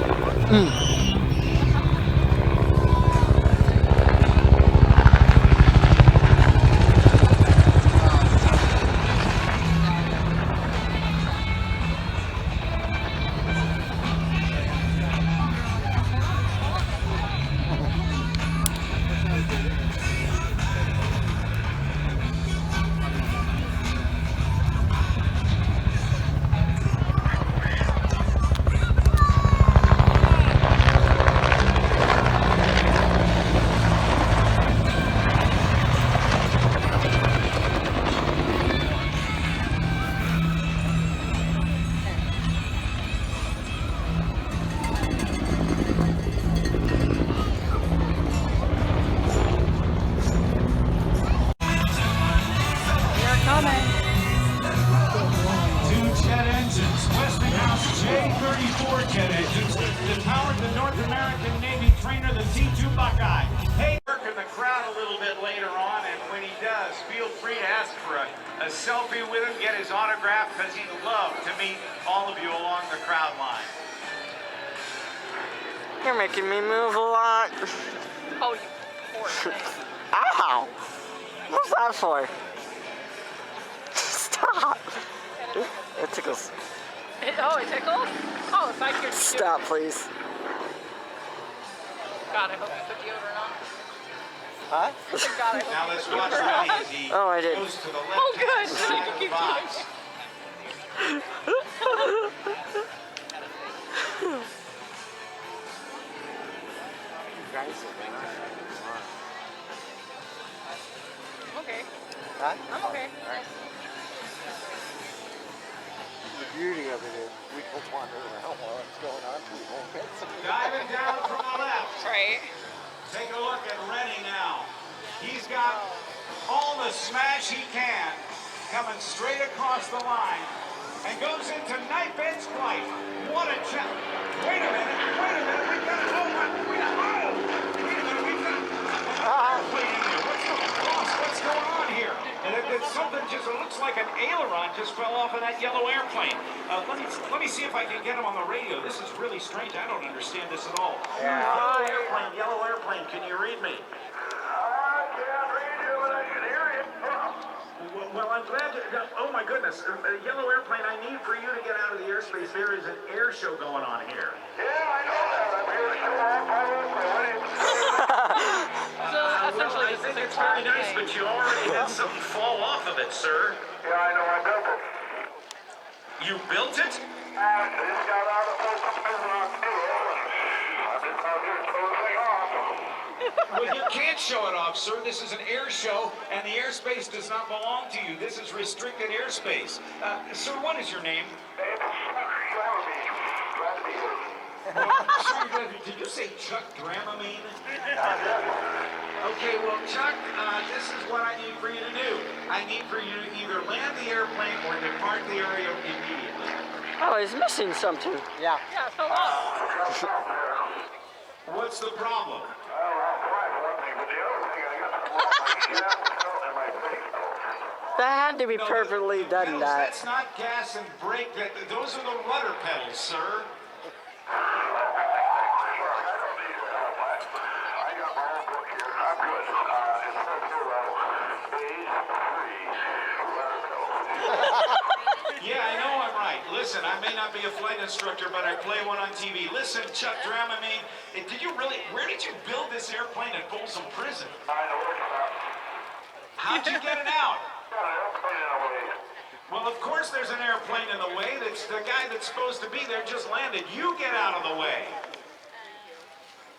J-34 jet engines that powered the North American Navy trainer, the T-2 Buckeye. Hey, working the crowd a little bit later on, and when he does, feel free to ask for a selfie with him, get his autograph, because he'd love to meet all of you along the crowd line. You're making me move a lot. Oh, you poor thing. Ow! What's that for? Stop! It tickles. It tickles? Oh, it's like you're Stop, please. God, I hope you put deodorant on. Huh? God, I hope Now you let's put watch deodorant on. Ronnie as he Oh, I did. goes to the left. Oh, good. So I can keep box. Huh? I'm okay. The beauty of it is we can wander around while it's going on. We won't miss it. Diving down from the left. Right. Take a look at Rennie now. He's got all the smash he can, coming straight across the line, and goes into knife edge flight. What a challenge. Wait a minute, we've got a wait a minute, we've got an airplane in there. What's going on here? And it's something just, it looks like an aileron just fell off of that yellow airplane. Let me see if I can get him on the radio. This is really strange. I don't understand this at all. Yeah. Yellow airplane, can you read me? I can't read you, but I can hear you. Well, I'm glad to, oh my goodness, yellow airplane, I need for you to get out of the airspace. There is an air show going on here. Yeah, I know that. I'm here to show off my airplane. So essentially, I think it's very nice, but you already had something fall off of it, sir. Yeah, I know. I built it. You built it? I just got out of the prison on fuel, and I'm just out here to show the thing off. Well, you can't show it off, sir. This is an air show, and the airspace does not belong to you. This is restricted airspace. Sir, what is your name? It's glad to be here. Sir, did you say Chuck Dramamine? Okay, well, Chuck, this is what I need for you to do. I need for you to either land the airplane or depart the area immediately. Oh, he's missing something. Yeah. yeah, so lost. What's the problem? That had to be perfectly the done. pedals, That. That's not gas and brake. Those are the rudder pedals, sir. Yeah, I know I'm right. Listen, I may not be a flight instructor, but I play one on TV. Listen, Chuck Dramamine, where did you build this airplane at Folsom Prison? How'd you get it out? Well, of course there's an airplane in the way. That's the guy that's supposed to be there just landed. You get out of the way.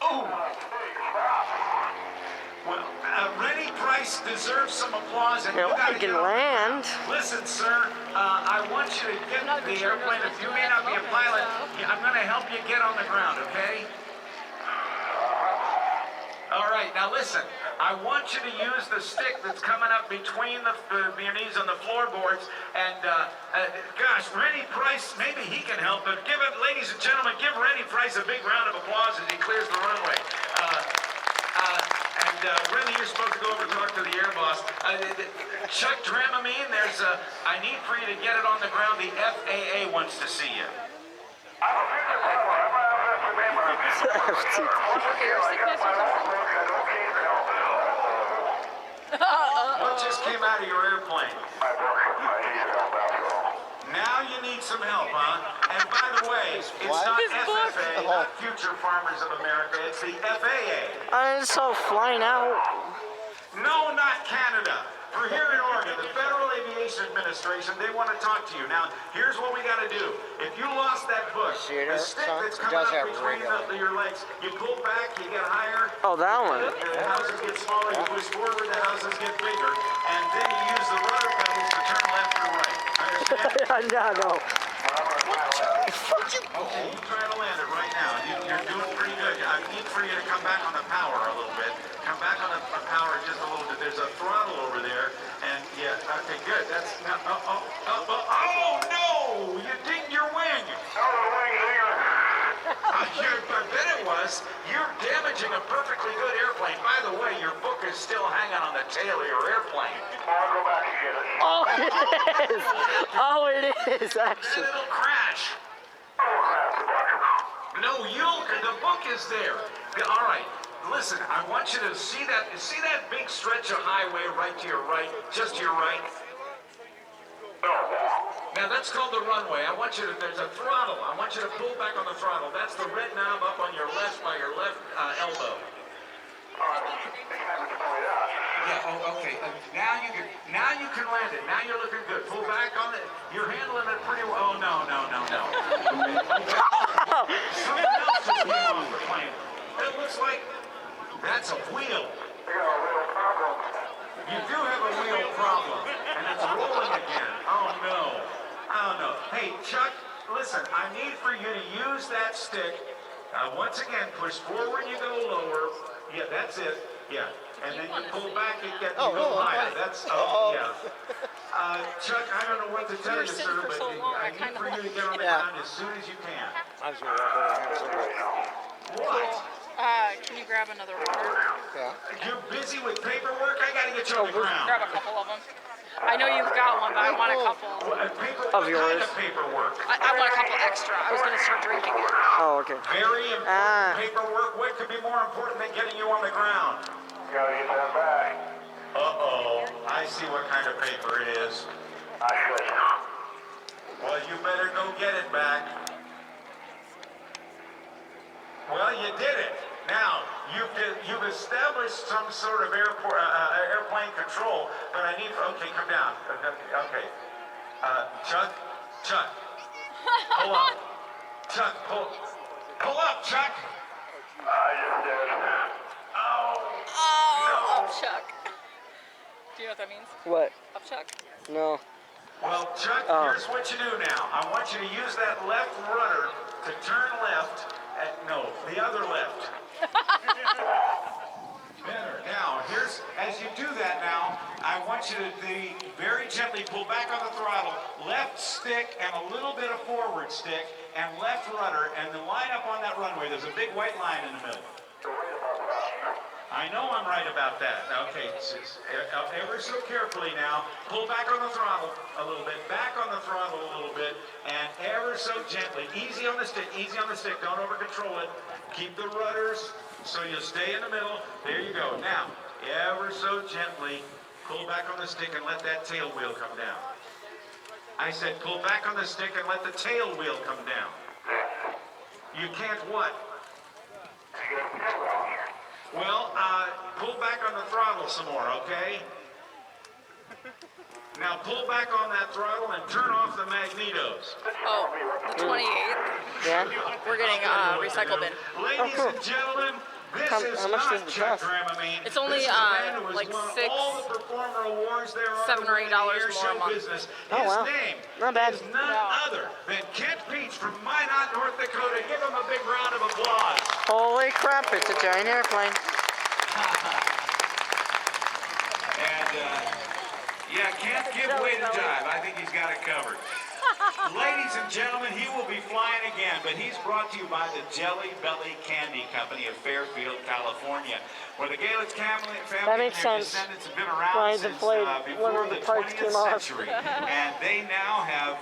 Oh. Well, Rennie Price deserves some applause, and you gotta can get on the land. ground. Listen, sir, I want you to get the airplane. If you may not be a pilot, I'm going to help you get on the ground, okay? All right, now listen. I want you to use the stick that's coming up between your knees on the floorboards, and gosh, Rennie Price, maybe he can help. But give it, ladies and gentlemen, give Rennie Price a big round of applause as he clears the runway. Rennie, you're supposed to go over and talk to the air boss. Chuck Dramamine, I need for you to get it on the ground. The FAA wants to see you. What just came out of your airplane? Now you need some help, huh? And by the way, it's not FFA, not Future Farmers of America, it's the FAA. I saw flying out. No, not Canada. We're here in Oregon, the Federal Aviation Administration, they want to talk to you. Now, here's what we got to do. If you lost that bush, the stick that's coming up between your legs, you pull back, you get higher. Oh, that one. The houses get smaller, you push forward, the houses get bigger, and then you use the rudder pedals to turn left or right. Understand? No. Okay, you try to land it right now. You're doing pretty good. I need for you to come back on the power a little bit. Come back on the power just a little bit. There's a throttle over there, and yeah, okay, good. That's not. Oh no! You dinged your wing. I bet it was. You're damaging a perfectly good airplane. By the way, your book is still hanging on the tail of your airplane. I'll go back and get it. Oh, it is. Oh, it is Then actually. it'll crash. No, the book is there. All right, listen, I want you to see that big stretch of highway right to your right, just to your right? Now that's called the runway. I want you to, there's a throttle. I want you to pull back on the throttle. That's the red knob up on your left by your left elbow. Yeah, oh, okay. Now you can land it. Now you're looking good. Pull back on it. You're handling it pretty well. Oh, no. Something else just came off the plane. It looks like that's a wheel. You do have a wheel problem. listen, I need for you to use that stick. Once again, push forward, you go lower. Yeah, that's it. Yeah. And then you pull back and get you go higher. That's, yeah. Chuck, I don't know what to tell you, sir, but I need for you to get on the ground as soon as you can. I was going to walk over here. What? Can you grab another water? Yeah. You're busy with paperwork? I gotta get you on the ground. Grab a couple of them. I know you've got one, but I want a couple. Of yours? What kind of paperwork? I want a couple extra. I was going to start drinking it. Oh, okay. Very important paperwork. What could be more important than getting you on the ground? Gotta get that back. Uh-oh. I see what kind of paper it is. I should. Well, you better go get it back. Well, you did it. Now, you've established some sort of airplane control, but I need, okay, come down. Okay. Chuck, pull up. Chuck, pull up, Chuck. I just did. Oh, Chuck. Do you know what that means? What? Up Chuck? No. Well, Chuck, here's what you do now. I want you to use that left rudder to turn left. No, the other left. Better. Now, as you do that now, I want you to very gently pull back on the throttle, left stick and a little bit of forward stick, and left rudder, and then line up on that runway. There's a big white line in the middle. I know I'm right about that. Okay, ever so carefully now, pull back on the throttle a little bit, back on the throttle a little bit, and ever so gently, easy on the stick, don't over control it. Keep the rudders so you'll stay in the middle. There you go. Now, ever so gently, pull back on the stick and let that tail wheel come down. I said pull back on the stick and let the tail wheel come down. You can't what? Well, pull back on the throttle some more, okay? Now pull back on that throttle and turn off the magnetos. Oh, the 28th. Yeah? We're getting recycle bin. Ladies and gentlemen, this is how much does not it Chuck cost? Dramamine. It's only This is a man who has like won $6, all the performer awards there are $7 or $8 in the air more a show month. business. Oh, His wow. name Not bad. is none other than Kent Peach from Minot, North Dakota. Give him a big round of applause. Holy crap, it's a giant airplane. And, yeah, can't give way to jive. I think he's got it covered. Ladies and gentlemen, he will be flying again, but he's brought to you by the Jelly Belly Candy Company of Fairfield, California, where the Gaelic family That makes and their sense. descendants have been Why around the since blade- one before of the the parts 20th came off. century. And they now have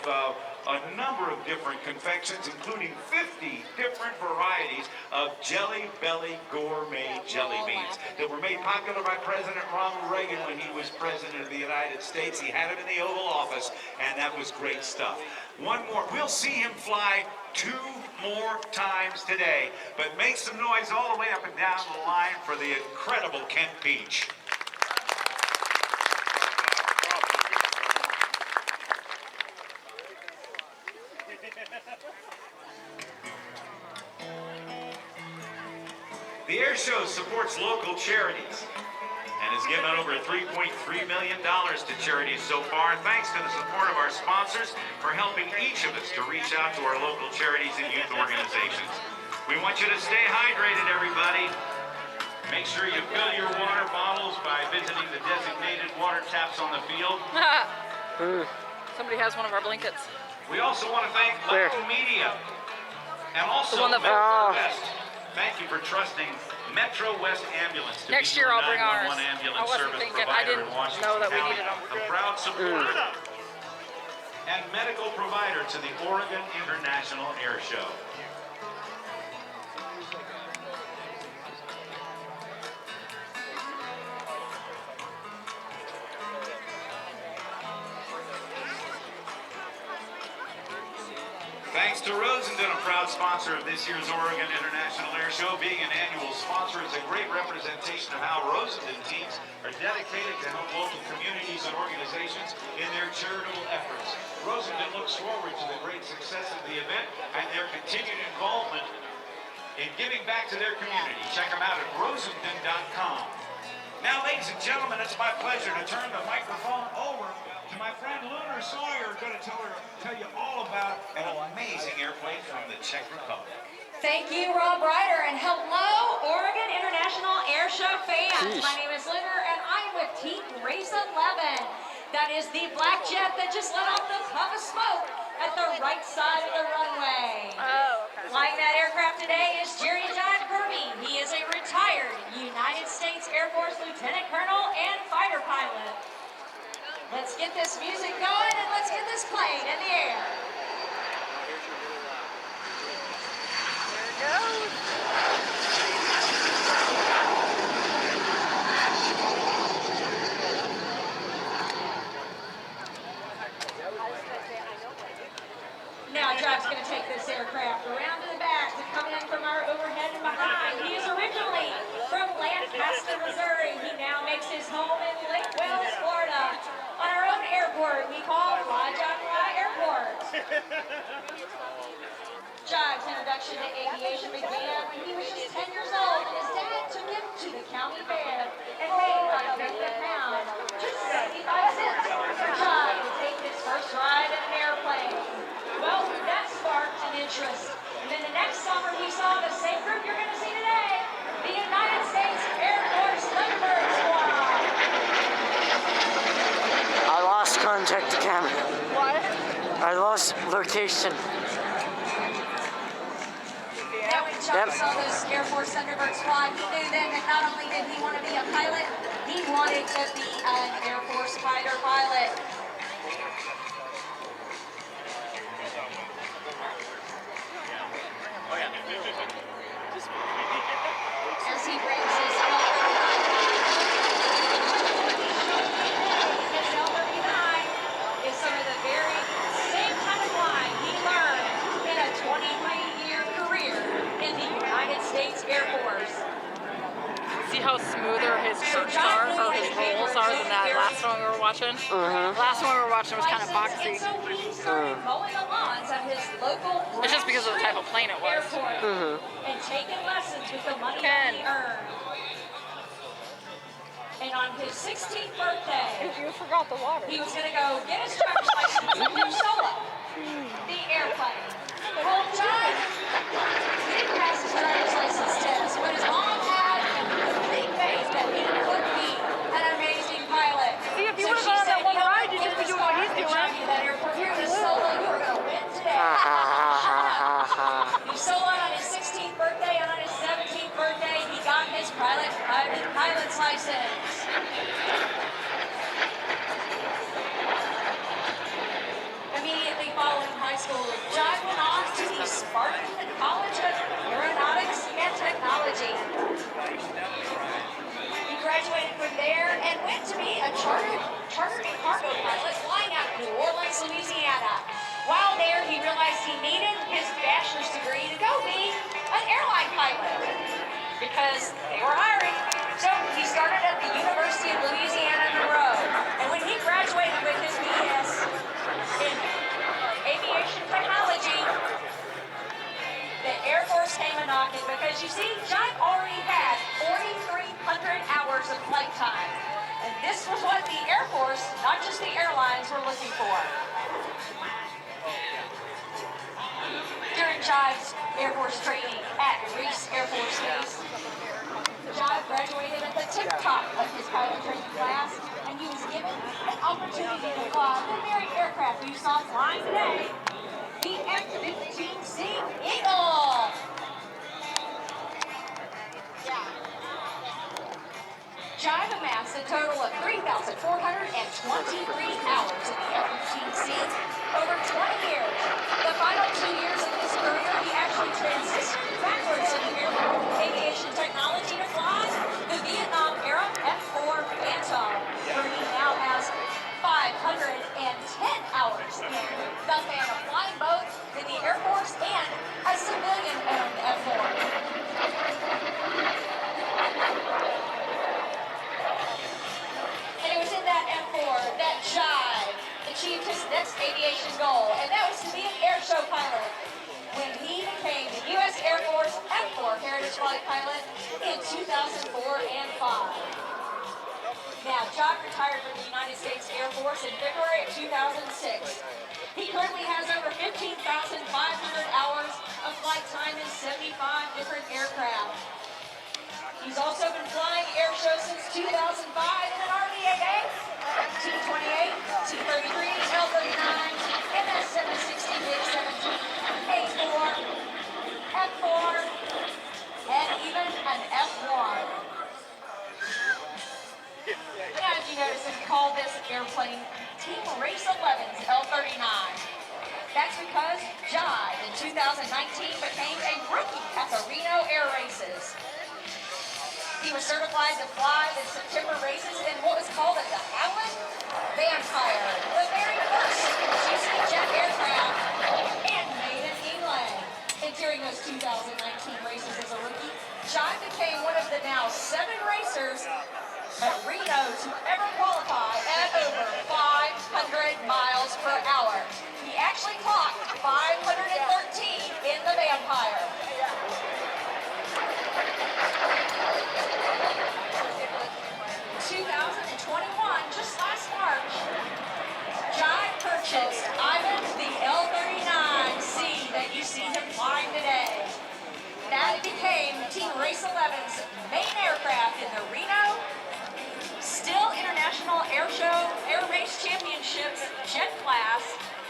a number of different confections, including 50 different varieties of Jelly Belly gourmet jelly beans that were made popular by President Ronald Reagan when he was president of the United States. He had them in the Oval Office, and that was great stuff. One more. We'll see him fly 2 more times today, but make some noise all the way up and down the line for the incredible Kent Peach. The air show supports local charities and has given over $3.3 million to charities so far. Thanks to the support of our sponsors for helping each of us to reach out to our local charities and youth organizations. We want you to stay hydrated, everybody. Make sure you fill your water bottles by visiting the designated water taps on the field. Somebody has one of our blankets. We also want to thank Where? Local Media and also The one that- Metro West. Thank you for trusting Metro West Ambulance to Next be year your I'll bring ours. 911 ambulance I wasn't service thinking, I provider didn't in Washington know that we County. needed them. A proud supporter and medical provider to the Oregon International Air Show. Thanks to Rosenden, a proud sponsor of this year's Oregon International Air Show. Being an annual sponsor is a great representation of how Rosenden teams are dedicated to help local communities and organizations in their charitable efforts. Rosenden looks forward to the great success of the event and their continued involvement in giving back to their community. Check them out at rosenden.com. Now, ladies and gentlemen, it's my pleasure to turn the microphone over My friend Lunar Sawyer is going to tell you all about an amazing airplane from the Czech Republic. Thank you, Rob Ryder, and hello, Oregon International Air Show fans. Jeez. My name is Lunar, and I'm with Team Race 11. That is the black jet that just let off the puff of smoke at the right side of the runway. Oh, okay. Flying that aircraft today is Jerry John Kirby. He is a retired United States Air Force Lieutenant Colonel and fighter pilot. Let's get this music going and let's get this plane in the air. There it goes. Now Jive's going to take this aircraft around to the back to come in from our overhead and behind. He is originally from Lancaster, Missouri. He now makes his home in Lake Wales, Florida, on our own airport we call La John Airport. Jive's introduction to aviation began when he was just 10 years old, and his dad took him to the county fair and paid about $50 a pound, just 75 cents for Jive to take his first ride in an airplane. Well, that sparked an interest. And then the next summer he saw the same group you're going to see today, the United States Air Force Thunderbird Squad. I lost contact to camera. What? I lost location. Now when Chuck saw those Air Force Thunderbirds fly, he knew then that not only did he want to be a pilot, he wanted to be an Air Force fighter pilot. As he brings his L-39 is some of the very same kind of flying he learned in a 23-year career in the United States Air Force. See how smoother his curves are, or his rolls are than that last one we were watching? Last one we were watching was kind of boxy. So he started mowing the lawns of his local It's just because of the type of plane it was. airport and taking lessons with the money that he earned. And on his 16th birthday, You forgot the water. he was going to go get his driver's license and do solo the airplane. Well, John didn't pass his driver's license test, but his mom had big faith that he could be an amazing pilot. See, if you So would've she gone on said, that one "You know ride, what? you If didn't we do start what he's the doing." journey to that airport, you're going to solo, you are going to win today. He soloed on his 16th birthday, and on his 17th birthday, he got his private pilot's license. Immediately following high school, John went on to the Spartan College of Aeronautics and Technology. He graduated from there and went to be a chartered and cargo pilot flying out of New Orleans, Louisiana. While there, he realized he needed his bachelor's degree to go be an airline pilot because they were hiring. So he started at the University of Louisiana Monroe. And when he graduated with his BS in aviation technology, the Air Force came a-knocking because, you see, John already had 4,300 hours of flight time. And this was what the Air Force, not just the airlines, were looking for. During Jive's Air Force training at Reese Air Force Base, Jive graduated at the tip-top of his pilot training class, and he was given an opportunity to fly the very aircraft you saw flying today, the F-15C Eagle. Jive amassed a total of 3,423 hours in the F-15C over 20 years. The final 2 years of his career, he actually transitioned backwards in aviation technology to fly the Vietnam-era F-4 Phantom, where he now has 510 hours in the Phantom, flying both in the Air Force and a civilian-owned F-4. And it was in that F4 that Jive achieved his next aviation goal, and that was to be an air show pilot when he became the U.S. Air Force F4 Heritage Flight Pilot in 2004 and 5. Now, John retired from the United States Air Force in February of 2006. He currently has over 15,500 hours of flight time in 75 different aircraft. He's also been flying air shows since 2005 in an RVAA, T-28, T-33, L-39, MS-760, MiG-17, A-4, F-4, and even an F-1. Now, as you notice, we call this airplane Team Race 11's L-39. That's because Jai, in 2019, became a rookie at the Reno Air Races. He was certified to fly the September races in what was called the Allen Vampire, the very first GC jet aircraft, and made in England. And during those 2019 races as a rookie, Jai became one of the now 7 racers at Reno to ever qualify at over 500 miles per hour. He actually clocked 513 in the Vampire. 2021, just last March, Jai purchased Ivan the L-39C that you see him flying today. That became Team Race 11's main aircraft in the Reno Still International Air Show Air Race Championships jet class.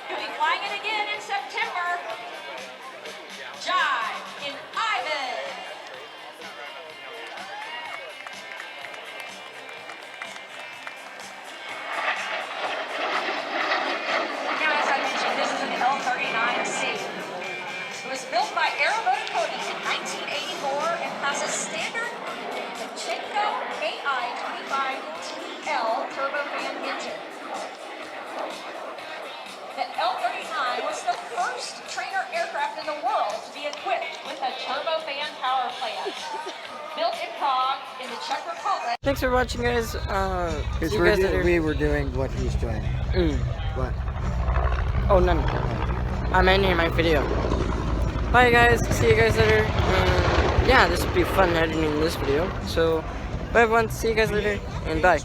He'll be flying it again in September. Jai in Ivan. L-39C. It was built by Aeroboat Cody in 1984 and has a standard Pachinko AI-25TL turbofan engine. The L-39 was the first trainer aircraft in the world to be equipped with a turbofan power plant. Built in Prague in the Czech Republic. Thanks for watching, guys. See you guys later. We were doing what he's doing. What? Oh, none. I'm ending my video. Bye, guys. See you guys later. Yeah, this would be fun editing this video. So, bye, everyone. See you guys later, and bye.